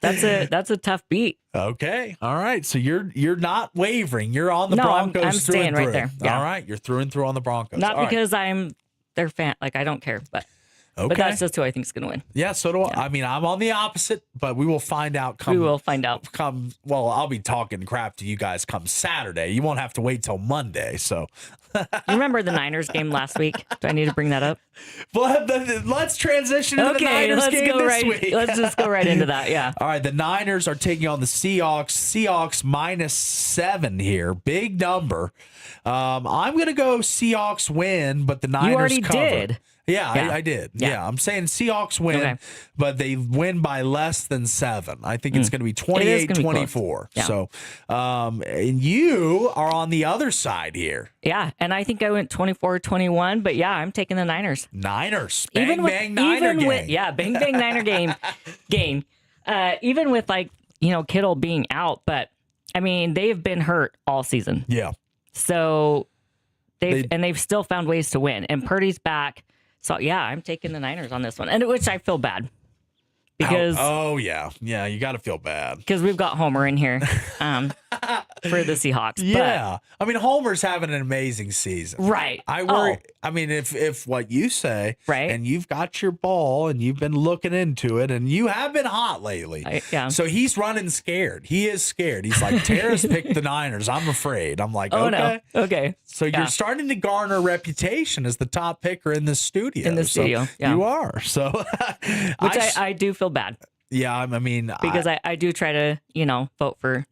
that's a tough beat. Okay. All right. So you're not wavering. You're on the No, I'm Broncos through staying and right through. there. Yeah. All right. You're through and through on the Broncos. Not All right. because I'm their fan. Like I don't care, but Okay. that's just who I think is going to win. Yeah, so do I. I mean, I'm on the opposite, but we will find out. We will find out. Well, I'll be talking crap to you guys come Saturday. You won't have to wait till Monday. So, You remember the Niners game last week? Do I need to bring that up? well, let's transition to the Niners let's game go this right. week. Let's just go right into that. Yeah. All right, the Niners are taking on the Seahawks. Seahawks -7 here, big number. I'm gonna go Seahawks win, but the Niners already cover. did. Yeah, Yeah. I did. Yeah. Yeah, I'm saying Seahawks win, Okay. but they win by less than 7. I think it's going to be It is gonna be 28-24. close. Yeah. So, and you are on the other side here. Yeah. And I think I went 24-21, but yeah, I'm taking the Niners. Niners, bang bang Niner even game. with bang bang Niner game. Even with Kittle being out, but I mean they've been hurt all season, Yeah. so they've still found ways to win. And Purdy's back, so yeah, I'm taking the Niners on this one, and which I feel bad because Oh yeah, you got to feel bad. we've got Homer in here for the Seahawks. Yeah, I mean Homer's having an amazing season. but, right. I worry. Oh, I mean, if what you say, Right. and you've got your ball and you've been looking into it, and you have been hot lately. Yeah. So he's running scared. He is scared. He's like, Tara's picked the Niners. I'm afraid. I'm like, oh okay. no. Okay. So Yeah. you're starting to garner a reputation as the top picker in the studio. In the So studio, yeah. You are. So, Which I do feel bad yeah, I mean, because I do try to vote for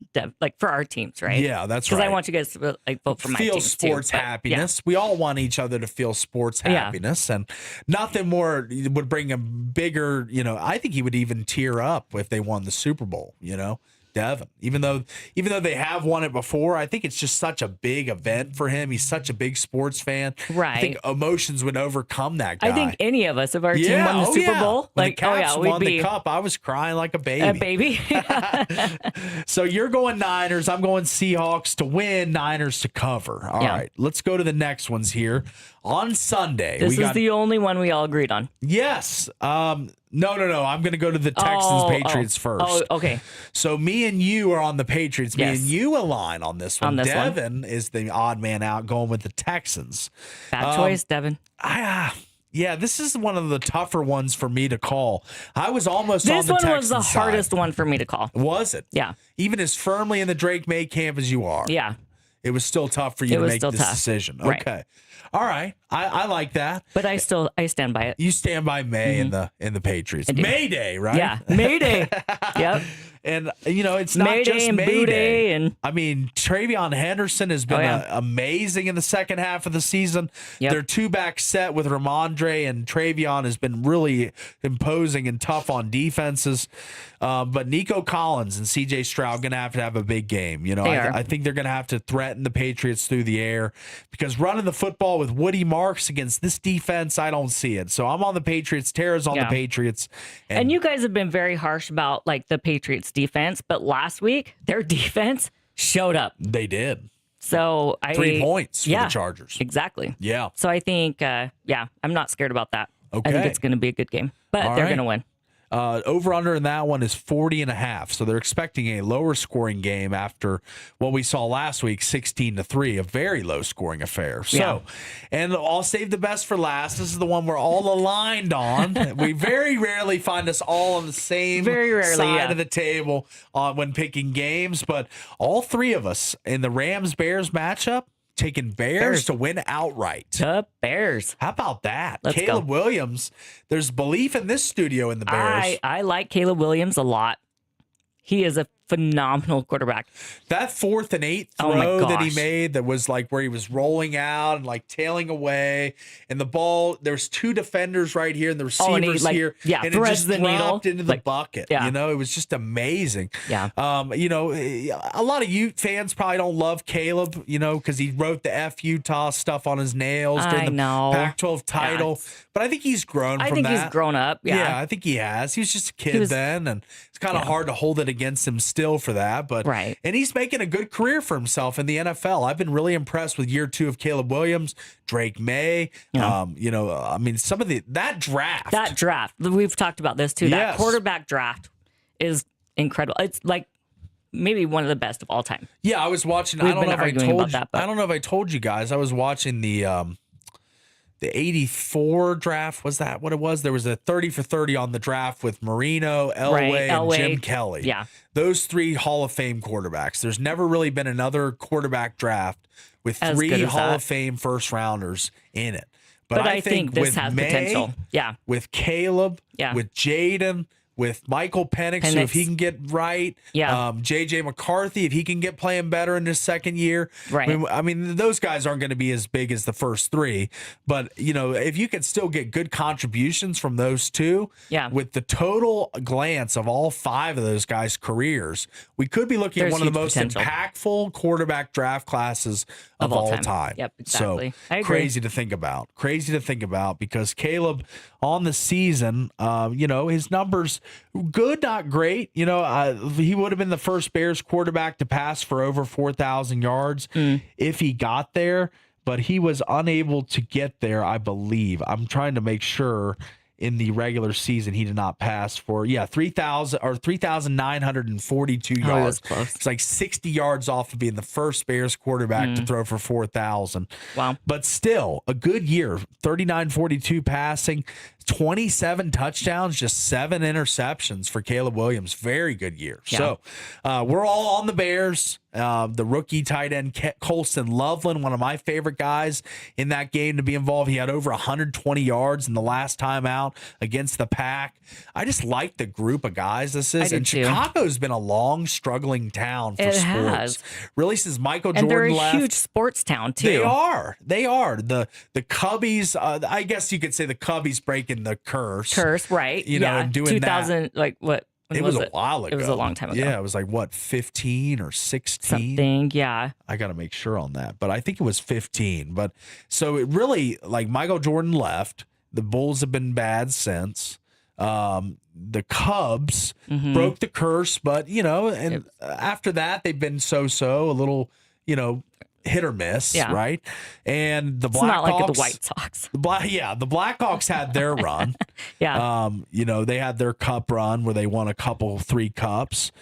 for our teams, right? yeah, that's Because right. I want you guys to vote for my feel teams sports too. But, happiness. We all want each other to feel sports Yeah. happiness, and nothing more would bring a bigger. I think he would even tear up if they won the Super Bowl. Devin, even though they have won it before, I think it's just such a big event for him. He's such a big sports fan. Right. I think emotions would overcome that guy. I think any of us, if our team won the oh, Super yeah. Bowl, When the Caps we'd won be the cup, I was crying like a baby. a baby. So you're going Niners. I'm going Seahawks to win, Niners to cover. All Yeah. right, let's go to the next ones here. On Sunday, This we is got the only one we all agreed on. yes. No. I'm going to go to the Texans Patriots first. Oh, okay. So me and you are on the Patriots. Me Yes. and you align on this one. On this one. Devin is the odd man out, going with the Texans. Bad choice, Devin. Yeah, this is one of the tougher ones for me to call. I was almost on This the one Texans was the side. hardest one for me to call. Was it? Yeah. Even as firmly in the Drake May camp as you are. Yeah. It was still tough for you It to was make still this tough. decision. Right. Okay. All right. I like that. But I stand by it. You stand by May in the Patriots. Mm-hmm. I do. May Day, right? Yeah. Mayday. Yep. And it's not Mayday just and May Boo Day. Day and I mean, Travion Henderson has been yeah. amazing in the second half of the season. Yep. Their two-back set with Ramondre and Travion has been really imposing and tough on defenses. But Nico Collins and C.J. Stroud going to have a big game. They are. I think they're going to have to threaten the Patriots through the air because running the football with Woody Marks against this defense, I don't see it. So I'm on the Patriots. Tara's on the Yeah. Patriots. And you guys have been very harsh about the Patriots defense, but last week their defense showed up. They did. So 3 points for yeah, the Chargers. Exactly. Yeah. So I think I'm not scared about that. I Okay. think it's going to be a good game, but All they're right. going to win. Over under in that one is 40.5. So they're expecting a lower scoring game after what we saw last week, 16-3, a very low scoring affair. So, Yeah. and I'll save the best for last. This is the one we're all aligned on. We very rarely find us all on the same Very rarely, side yeah. of the table when picking games, but all three of us in the Rams-Bears matchup taking Bears to win outright. The Bears. How about that? Let's Caleb go. Williams, there's belief in this studio in the Bears. I like Caleb Williams a lot. He is a phenomenal quarterback. That 4th and 8 Oh my throw that he gosh. made that was where he was rolling out and tailing away, and the ball, there's two defenders right here and the Oh, and receivers he, here, yeah, and it threads just the needle, dropped into the bucket. yeah. It was just amazing. Yeah. A lot of Ute fans probably don't love Caleb, because he wrote the F Utah stuff on his nails during I the know. Pac-12 title, but I think he's grown I from think that. he's grown up. Yeah. I think he has. He was just a kid was- then, and it's kind of hard to hold it against him still. still for that, but Right. and he's making a good career for himself in the NFL. I've been really impressed with year 2 of Caleb Williams, Drake May. Yeah. I mean, some of that draft. We've talked about this too. Yes. That quarterback draft is incredible. It's like maybe one of the best of all time. Yeah, I was watching. We've I don't been know if I arguing told about you. that, but- I don't know if I told you guys. I was watching the 84 draft. Was that what it was? There was a 30 for 30 on the draft with Marino, Elway, and Elway. Jim Kelly. Yeah. Those 3 Hall of Fame quarterbacks. There's never really been another quarterback draft with As 3 good as Hall that. of Fame first rounders in it. But I think this with has May, potential. Yeah. with Caleb, Yeah. with Jaden, with Michael Penix, who if he can get right, Yeah. JJ McCarthy, if he can get playing better in his second year, Right. I mean, those guys aren't going to be as big as the first 3, but if you could still get good contributions from those 2, Yeah. with the total glance of all 5 of those guys' careers, we could be looking There's at one of the huge most potential. impactful quarterback draft classes of all time. Yep, exactly. So I agree. crazy to think about. Crazy to think about because Caleb on the season, his numbers good, not great. He would have been the first Bears quarterback to pass for over 4,000 yards if he got there, but he was unable to get there, I believe. I'm trying to make sure. In the regular season, he did not pass for 3,942 Oh, yards. that's close. It's like 60 yards off of being the first Bears quarterback to throw for 4,000. Wow. But still, a good year. 39-42 passing, 27 touchdowns, just 7 interceptions for Caleb Williams. Very good year. Yeah. So we're all on the Bears. The rookie tight end Colston Loveland, one of my favorite guys in that game to be involved. He had over 120 yards in the last time out against the Pack. I just like the group of guys this is. I do And too. Chicago's been a long, struggling town for It sports. has. Really, since Michael And they're Jordan a left. huge sports town too. They are. The Cubbies. I guess you could say the Cubbies breaking the curse. Right. And doing 2000, like what? When It was a while ago. It was a long time ago. Yeah, it was like what, 15 or 16? Something, yeah. I got to make sure on that, but I think it was 15. But so it really, like Michael Jordan left. The Bulls have been bad since. The Cubs broke the curse, but after that they've been so a little, hit or miss, Yeah. right? And the It's not like Blackhawks, the White Sox. the Blackhawks had their run. Yeah. They had their cup run where they won 3 cups.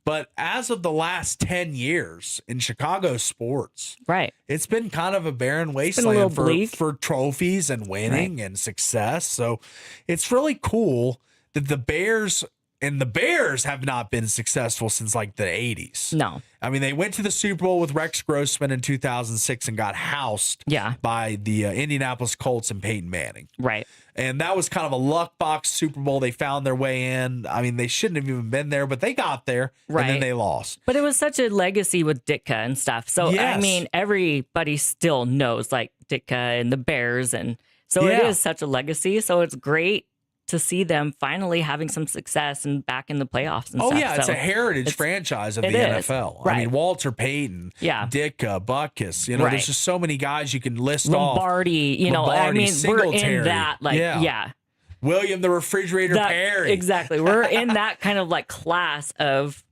But as of the last 10 years in Chicago sports, Right. it's been kind of a barren a wasteland little bleak. for trophies and winning and success. So it's really cool that the Bears have not been successful since like the 80s. No. I mean, they went to the Super Bowl with Rex Grossman in 2006 and got housed Yeah. by the Indianapolis Colts and Peyton Manning. Right. And that was kind of a luck box Super Bowl. They found their way in. I mean, they shouldn't have even been there, but they got there and then Right. they lost. But it was such a legacy with Ditka and stuff. So, Yes. I mean, everybody still knows like Ditka and the Bears. And so it Yeah. is such a legacy. So it's great to see them finally having some success and back in the playoffs and Oh, stuff. yeah. It's So a heritage it's- franchise of it the is. NFL. I Right. mean, Walter Payton, Yeah. Ditka, Butkus. Right. There's just so many guys you can list off. Lombardi, I Lombardi, mean, we're Singletary. in that, like, yeah. William the Refrigerator That- Perry. Exactly. We're in that kind of like class of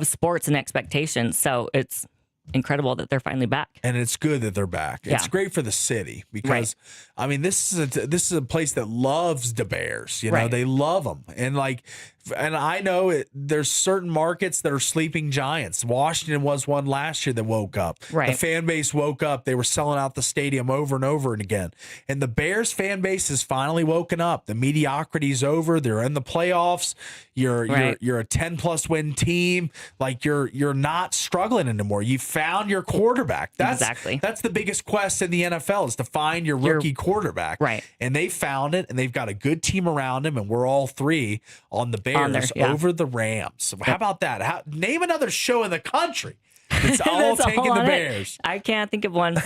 sports and expectations. So it's incredible that they're finally back. And it's good that they're back. It's Yeah. great for the city because, Right. I mean, this is a place that loves the Bears. Right. They love them, and I know there's certain markets that are sleeping giants. Washington was one last year that woke up. Right. The fan base woke up. They were selling out the stadium over and over and again. And the Bears fan base has finally woken up. The mediocrity's over. They're in the playoffs. You're a 10+ win team. Like you're not struggling anymore. You found your quarterback. Exactly. That's the biggest quest in the NFL is to find your rookie quarterback. Right. And they found it, and they've got a good team around him, and we're all 3 on the Bears yeah. over the Rams. How about that? Name another show in the country that's all That's taking all the on it. Bears. I can't think of one.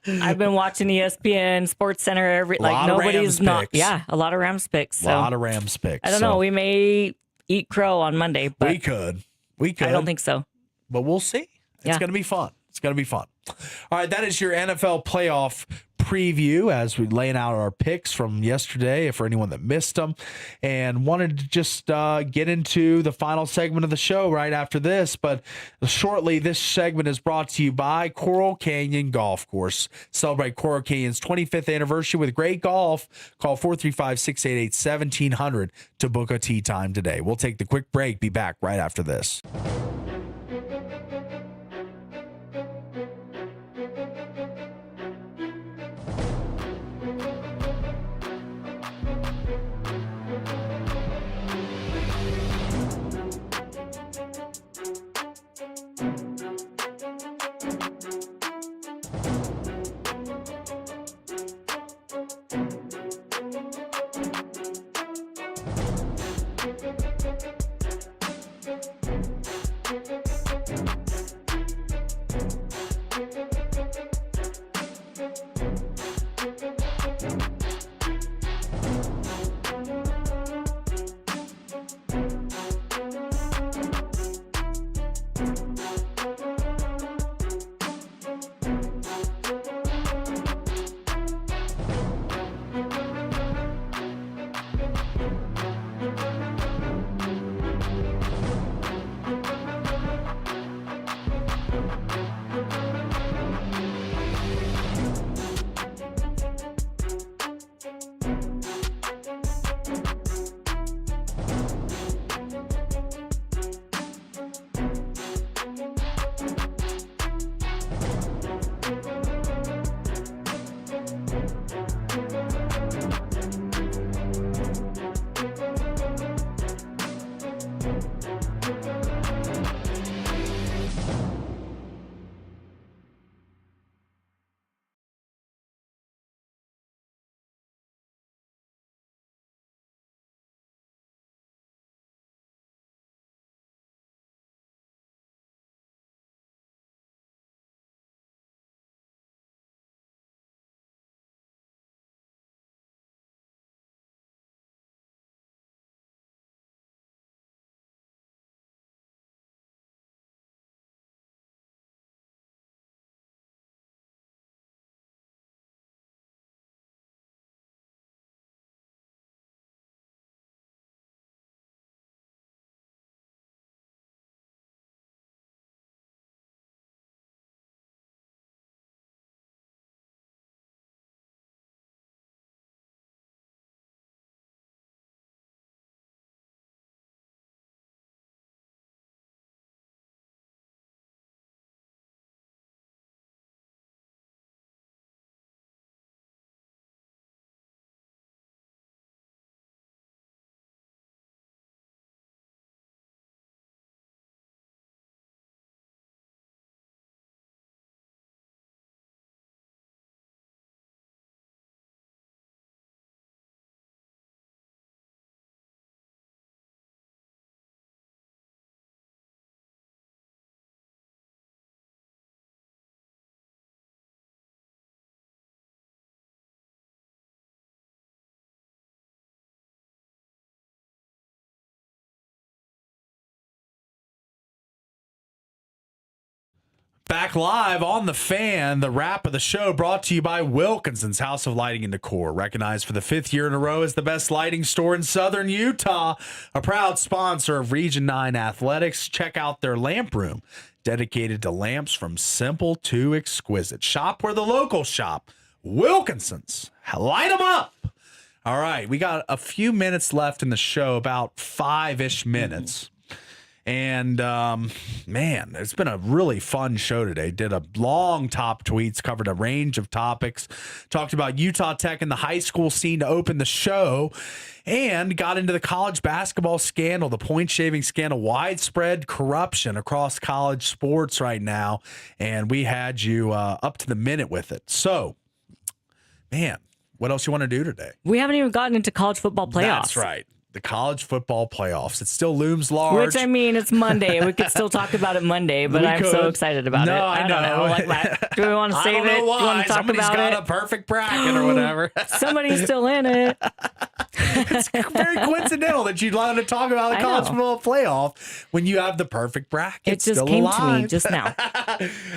I've been watching ESPN, Sports Center, Lot of nobody's Rams not. picks. Yeah, a lot of Rams picks. A So lot of Rams picks. I don't know. We may eat crow on Monday, but we could. I don't think so. But we'll see. It's Yeah. going to be fun. It's going to be fun. All right, that is your NFL playoff preview as we laying out our picks from yesterday for anyone that missed them, and wanted to just get into the final segment of the show right after this. But shortly, this segment is brought to you by Coral Canyon Golf Course. Celebrate Coral Canyon's 25th anniversary with great golf. Call 435-688-1700 to book a tee time today. We'll take the quick break. Be back right after this. Back live on The Fan, the wrap of the show brought to you by Wilkinson's House of Lighting and Decor, recognized for the 5th year in a row as the best lighting store in Southern Utah, a proud sponsor of Region 9 Athletics. Check out their lamp room, dedicated to lamps from simple to exquisite. Shop where the locals shop. Wilkinson's. Light them up. All right, we got a few minutes left in the show, about 5-ish minutes. And, man, it's been a really fun show today. Did a long top tweets, covered a range of topics, talked about Utah Tech and the high school scene to open the show, and got into the college basketball scandal, the point-shaving scandal, widespread corruption across college sports right now. And we had you up to the minute with it. So, man, what else you want to do today? We haven't even gotten into college football playoffs. That's right. The college football playoffs. It still looms large. Which, I mean, it's Monday. We could still talk about it Monday, but I'm so excited about it. I don't know. Like, do we want to save it? I don't know why. Do you want to talk Somebody's about got it? a perfect bracket or whatever. Somebody's still in it. It's very coincidental that you'd want to talk about the college football playoff when you have the perfect bracket. It just still came alive. to me just now.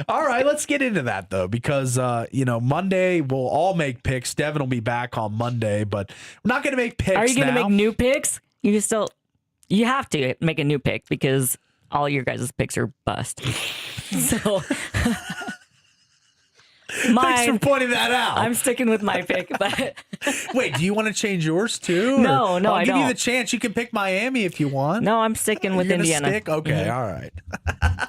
All right, let's get into that though, because Monday we'll all make picks. Devin will be back on Monday, but we're not going to make picks. Are you going to now. make new picks? You have to make a new pick because all your guys' picks are bust. So Thanks for pointing that out. I'm sticking with my pick, but wait, do you want to change yours too? No, I'll I give you don't. the chance. You can pick Miami if you want. No, I'm sticking with You're gonna Indiana. Stick? Okay, all right.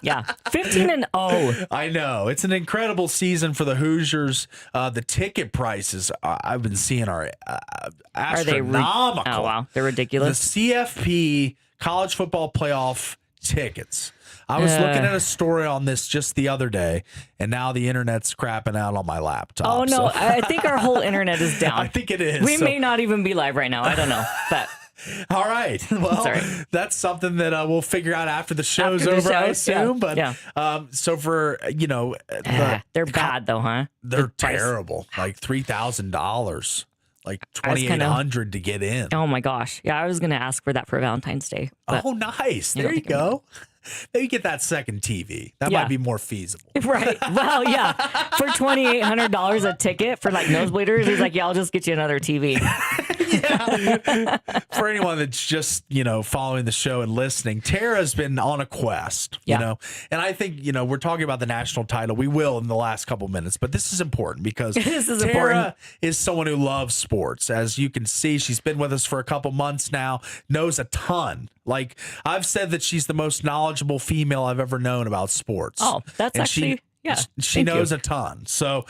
Yeah, 15-0. I know it's an incredible season for the Hoosiers. The ticket prices I've been seeing are Are they? astronomical. Oh wow, they're The ridiculous. CFP college football playoff tickets. I was looking at a story on this just the other day, and now the internet's crapping out on my laptop. Oh no, so- I think our whole internet is down. I think it is. We so- may not even be live right now. I don't know, but All right. Well, Sorry. that's something that we'll figure out after the show's After the over, I show, assume. yeah. But so for they're bad though, huh? they're The price. terrible. Like $3,000, like I was kinda- $2,800 to get in. Oh my gosh, yeah, I was gonna ask for that for Valentine's Day. But, Oh, nice. You There don't you think I'm go. Maybe get that second TV. That Yeah. might be more feasible. Right. Well, yeah. For $2,800 a ticket for like nosebleeders, he's like, yeah, I'll just get you another TV. For anyone that's just, following the show and listening, Tara's been on a quest, Yeah. and I think, we're talking about the national title. We will in the last couple minutes, but this is important because This is Tara important. is someone who loves sports. As you can see, she's been with us for a couple months now, knows a ton. Like I've said that she's the most knowledgeable female I've ever known about sports. Oh, that's And actually, yeah. she Thank knows you. a ton. So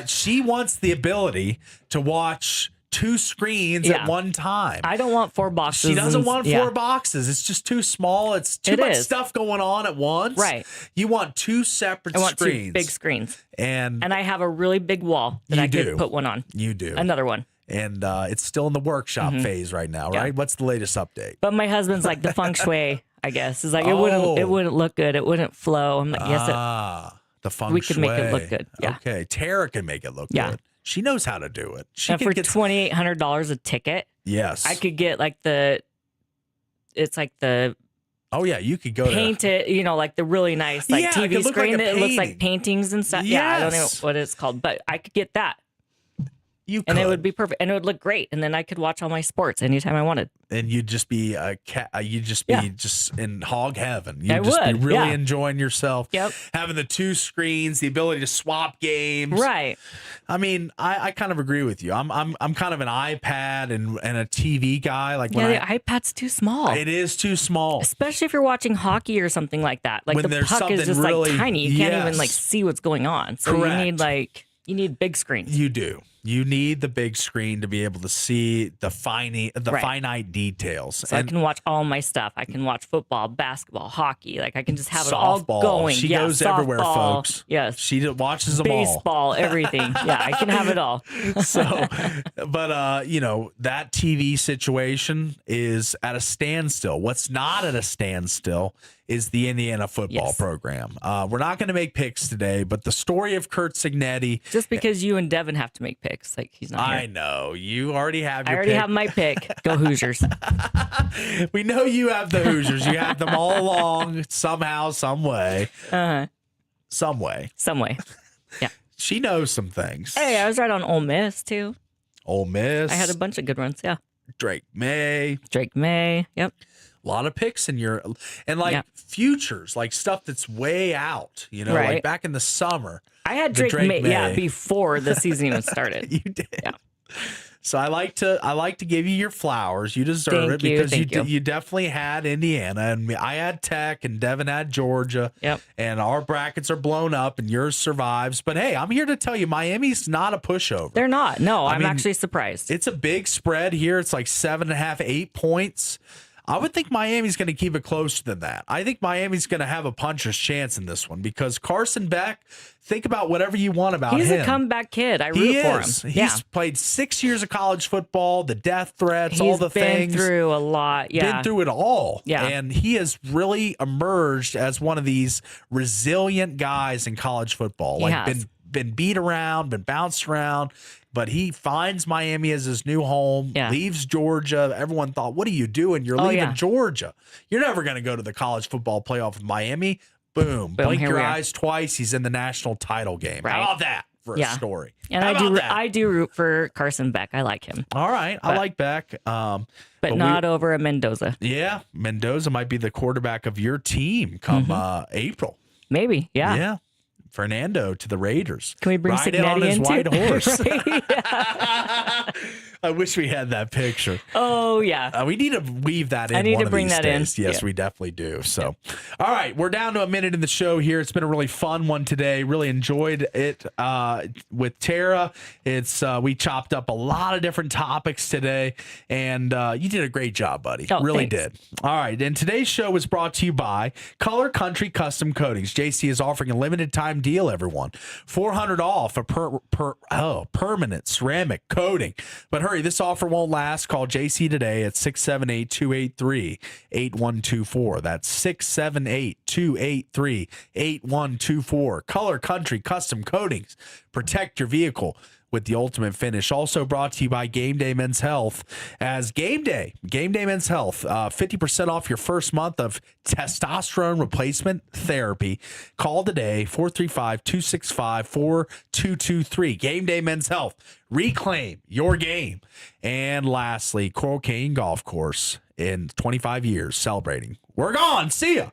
she wants the ability to watch two screens Yeah. at one time. I don't want 4 boxes. She doesn't and- want yeah. 4 boxes. It's just too small. It's too It much is. stuff going on at once. Right. You want 2 separate I want screens. 2 big screens. And And I have a really big wall that You I do. could put one on. you do. Another one. And it's still in the workshop phase right now, Yeah. right? What's the latest update? But my husband's like the feng shui, I guess. Is like Oh. it wouldn't look good. It wouldn't flow. I'm like, yes, The feng we could make it shui. look good. Yeah. Okay. Tara can make it look Yeah. good. She knows how to do it. She and can for get $2,800 a ticket, Yes. I could get like it's like the Oh yeah, you could go to painted, like the really nice like Yeah, it TV could look like screen a that looks like painting. paintings and stuff. Yeah, I don't know Yes. what it's called, but I could get that. you And it could. would be perfect. And it would look great. And then I could watch all my sports anytime I wanted. And you'd just be you'd just be Yeah. just in hog heaven. You'd I just be would, really yeah. enjoying yourself. Yep. Having the 2 screens, the ability to swap games. Right. I mean, I kind of agree with you. I'm kind of an iPad and a TV guy. Like Yeah, when the iPad's too small. it is too small. Especially if you're watching hockey or something like that. Like When the there's puck is something just really- like tiny. You can't even yes. like see what's going on. So Correct. you need big screens. You do. You need the big screen to be able to see the Right. finite details. So I can watch all my stuff. I can watch football, basketball, hockey. Like I can just have it all softball. going. She yeah, goes everywhere, softball, folks. Yes. She watches them all. Baseball, everything. Yeah, I can have it all. So, but that TV situation is at a standstill. What's not at a standstill is the Indiana football Yes. program. We're not going to make picks today, but the story of Kurt Signetti. Just because you and Devin have to make picks, like he's not I here. know you already have. I Your already pick. have my pick. Go Hoosiers. We know you have the Hoosiers. You have them all along somehow, some way, some way. Some way. Yeah. She knows some things. Hey, I was right on Ole Miss too. Ole Miss. I had a bunch of good ones. Yeah. Drake May. Drake May. Yep. A lot of picks in your and like Yeah. futures, like stuff that's way out. Like Right. back in the summer. I had The Drake, May. Yeah, May. before the season even started. You did. Yeah. So I like to give you your flowers. You deserve Thank it you, because thank you. you definitely had Indiana and I had Tech and Devin had Georgia. Yep. And our brackets are blown up and yours survives. But hey, I'm here to tell you Miami's not a pushover. They're not. No, I'm mean, actually surprised. It's a big spread here. It's like 7.5, 8 points. I would think Miami's going to keep it closer than that. I think Miami's going to have a puncher's chance in this one because Carson Beck, think about whatever you want about He's him. a comeback kid. I root He for is. him. He's Yeah. played 6 years of college football, the death threats, all He's the been things. through a lot. Yeah. Been through it all. Yeah. And he has really emerged as one of these resilient guys in college football. He Like has. been beat around, been bounced around, but he finds Miami as his new home, Yeah. leaves Georgia. Everyone thought, what are you doing? You're Oh, leaving yeah. Georgia. You're never going to go to the college football playoff with Miami. Boom. Blink here your we are. eyes twice. He's in the national title game. Right. How about that for a story? And How about that? I do root for Carson Beck. I like him. All right. I like Beck. But not over a Mendoza. Yeah. Mendoza might be the quarterback of your team come April. Maybe. Yeah. Yeah. Fernando to the Raiders. Can we bring Ride in on Signetti his in white too? horse. Right? I wish we had that picture. Oh, yeah. We need to weave that in. I need one to of bring these that in. days. Yes, Yeah. we definitely do. So, all right, we're down to a minute in the show here. It's been a really fun one today. Really enjoyed it with Tara. It's we chopped up a lot of different topics today, and you did a great job, buddy. Oh, really thanks. did. All right, and today's show was brought to you by Color Country Custom Coatings. JC is offering a limited time deal. Everyone, $400 off a permanent ceramic coating. But hurry, this offer won't last. Call JC today at 678-283-8124. That's 678-283-8124. Color Country Custom Coatings. Protect your vehicle with the ultimate finish. Also brought to you by Game Day Men's Health. As Game Day Men's Health, 50% off your first month of testosterone replacement therapy. Call today, 435-265-4223. Game Day Men's Health. Reclaim your game. And lastly, Coral Cane Golf Course in 25 years celebrating. We're gone. See ya.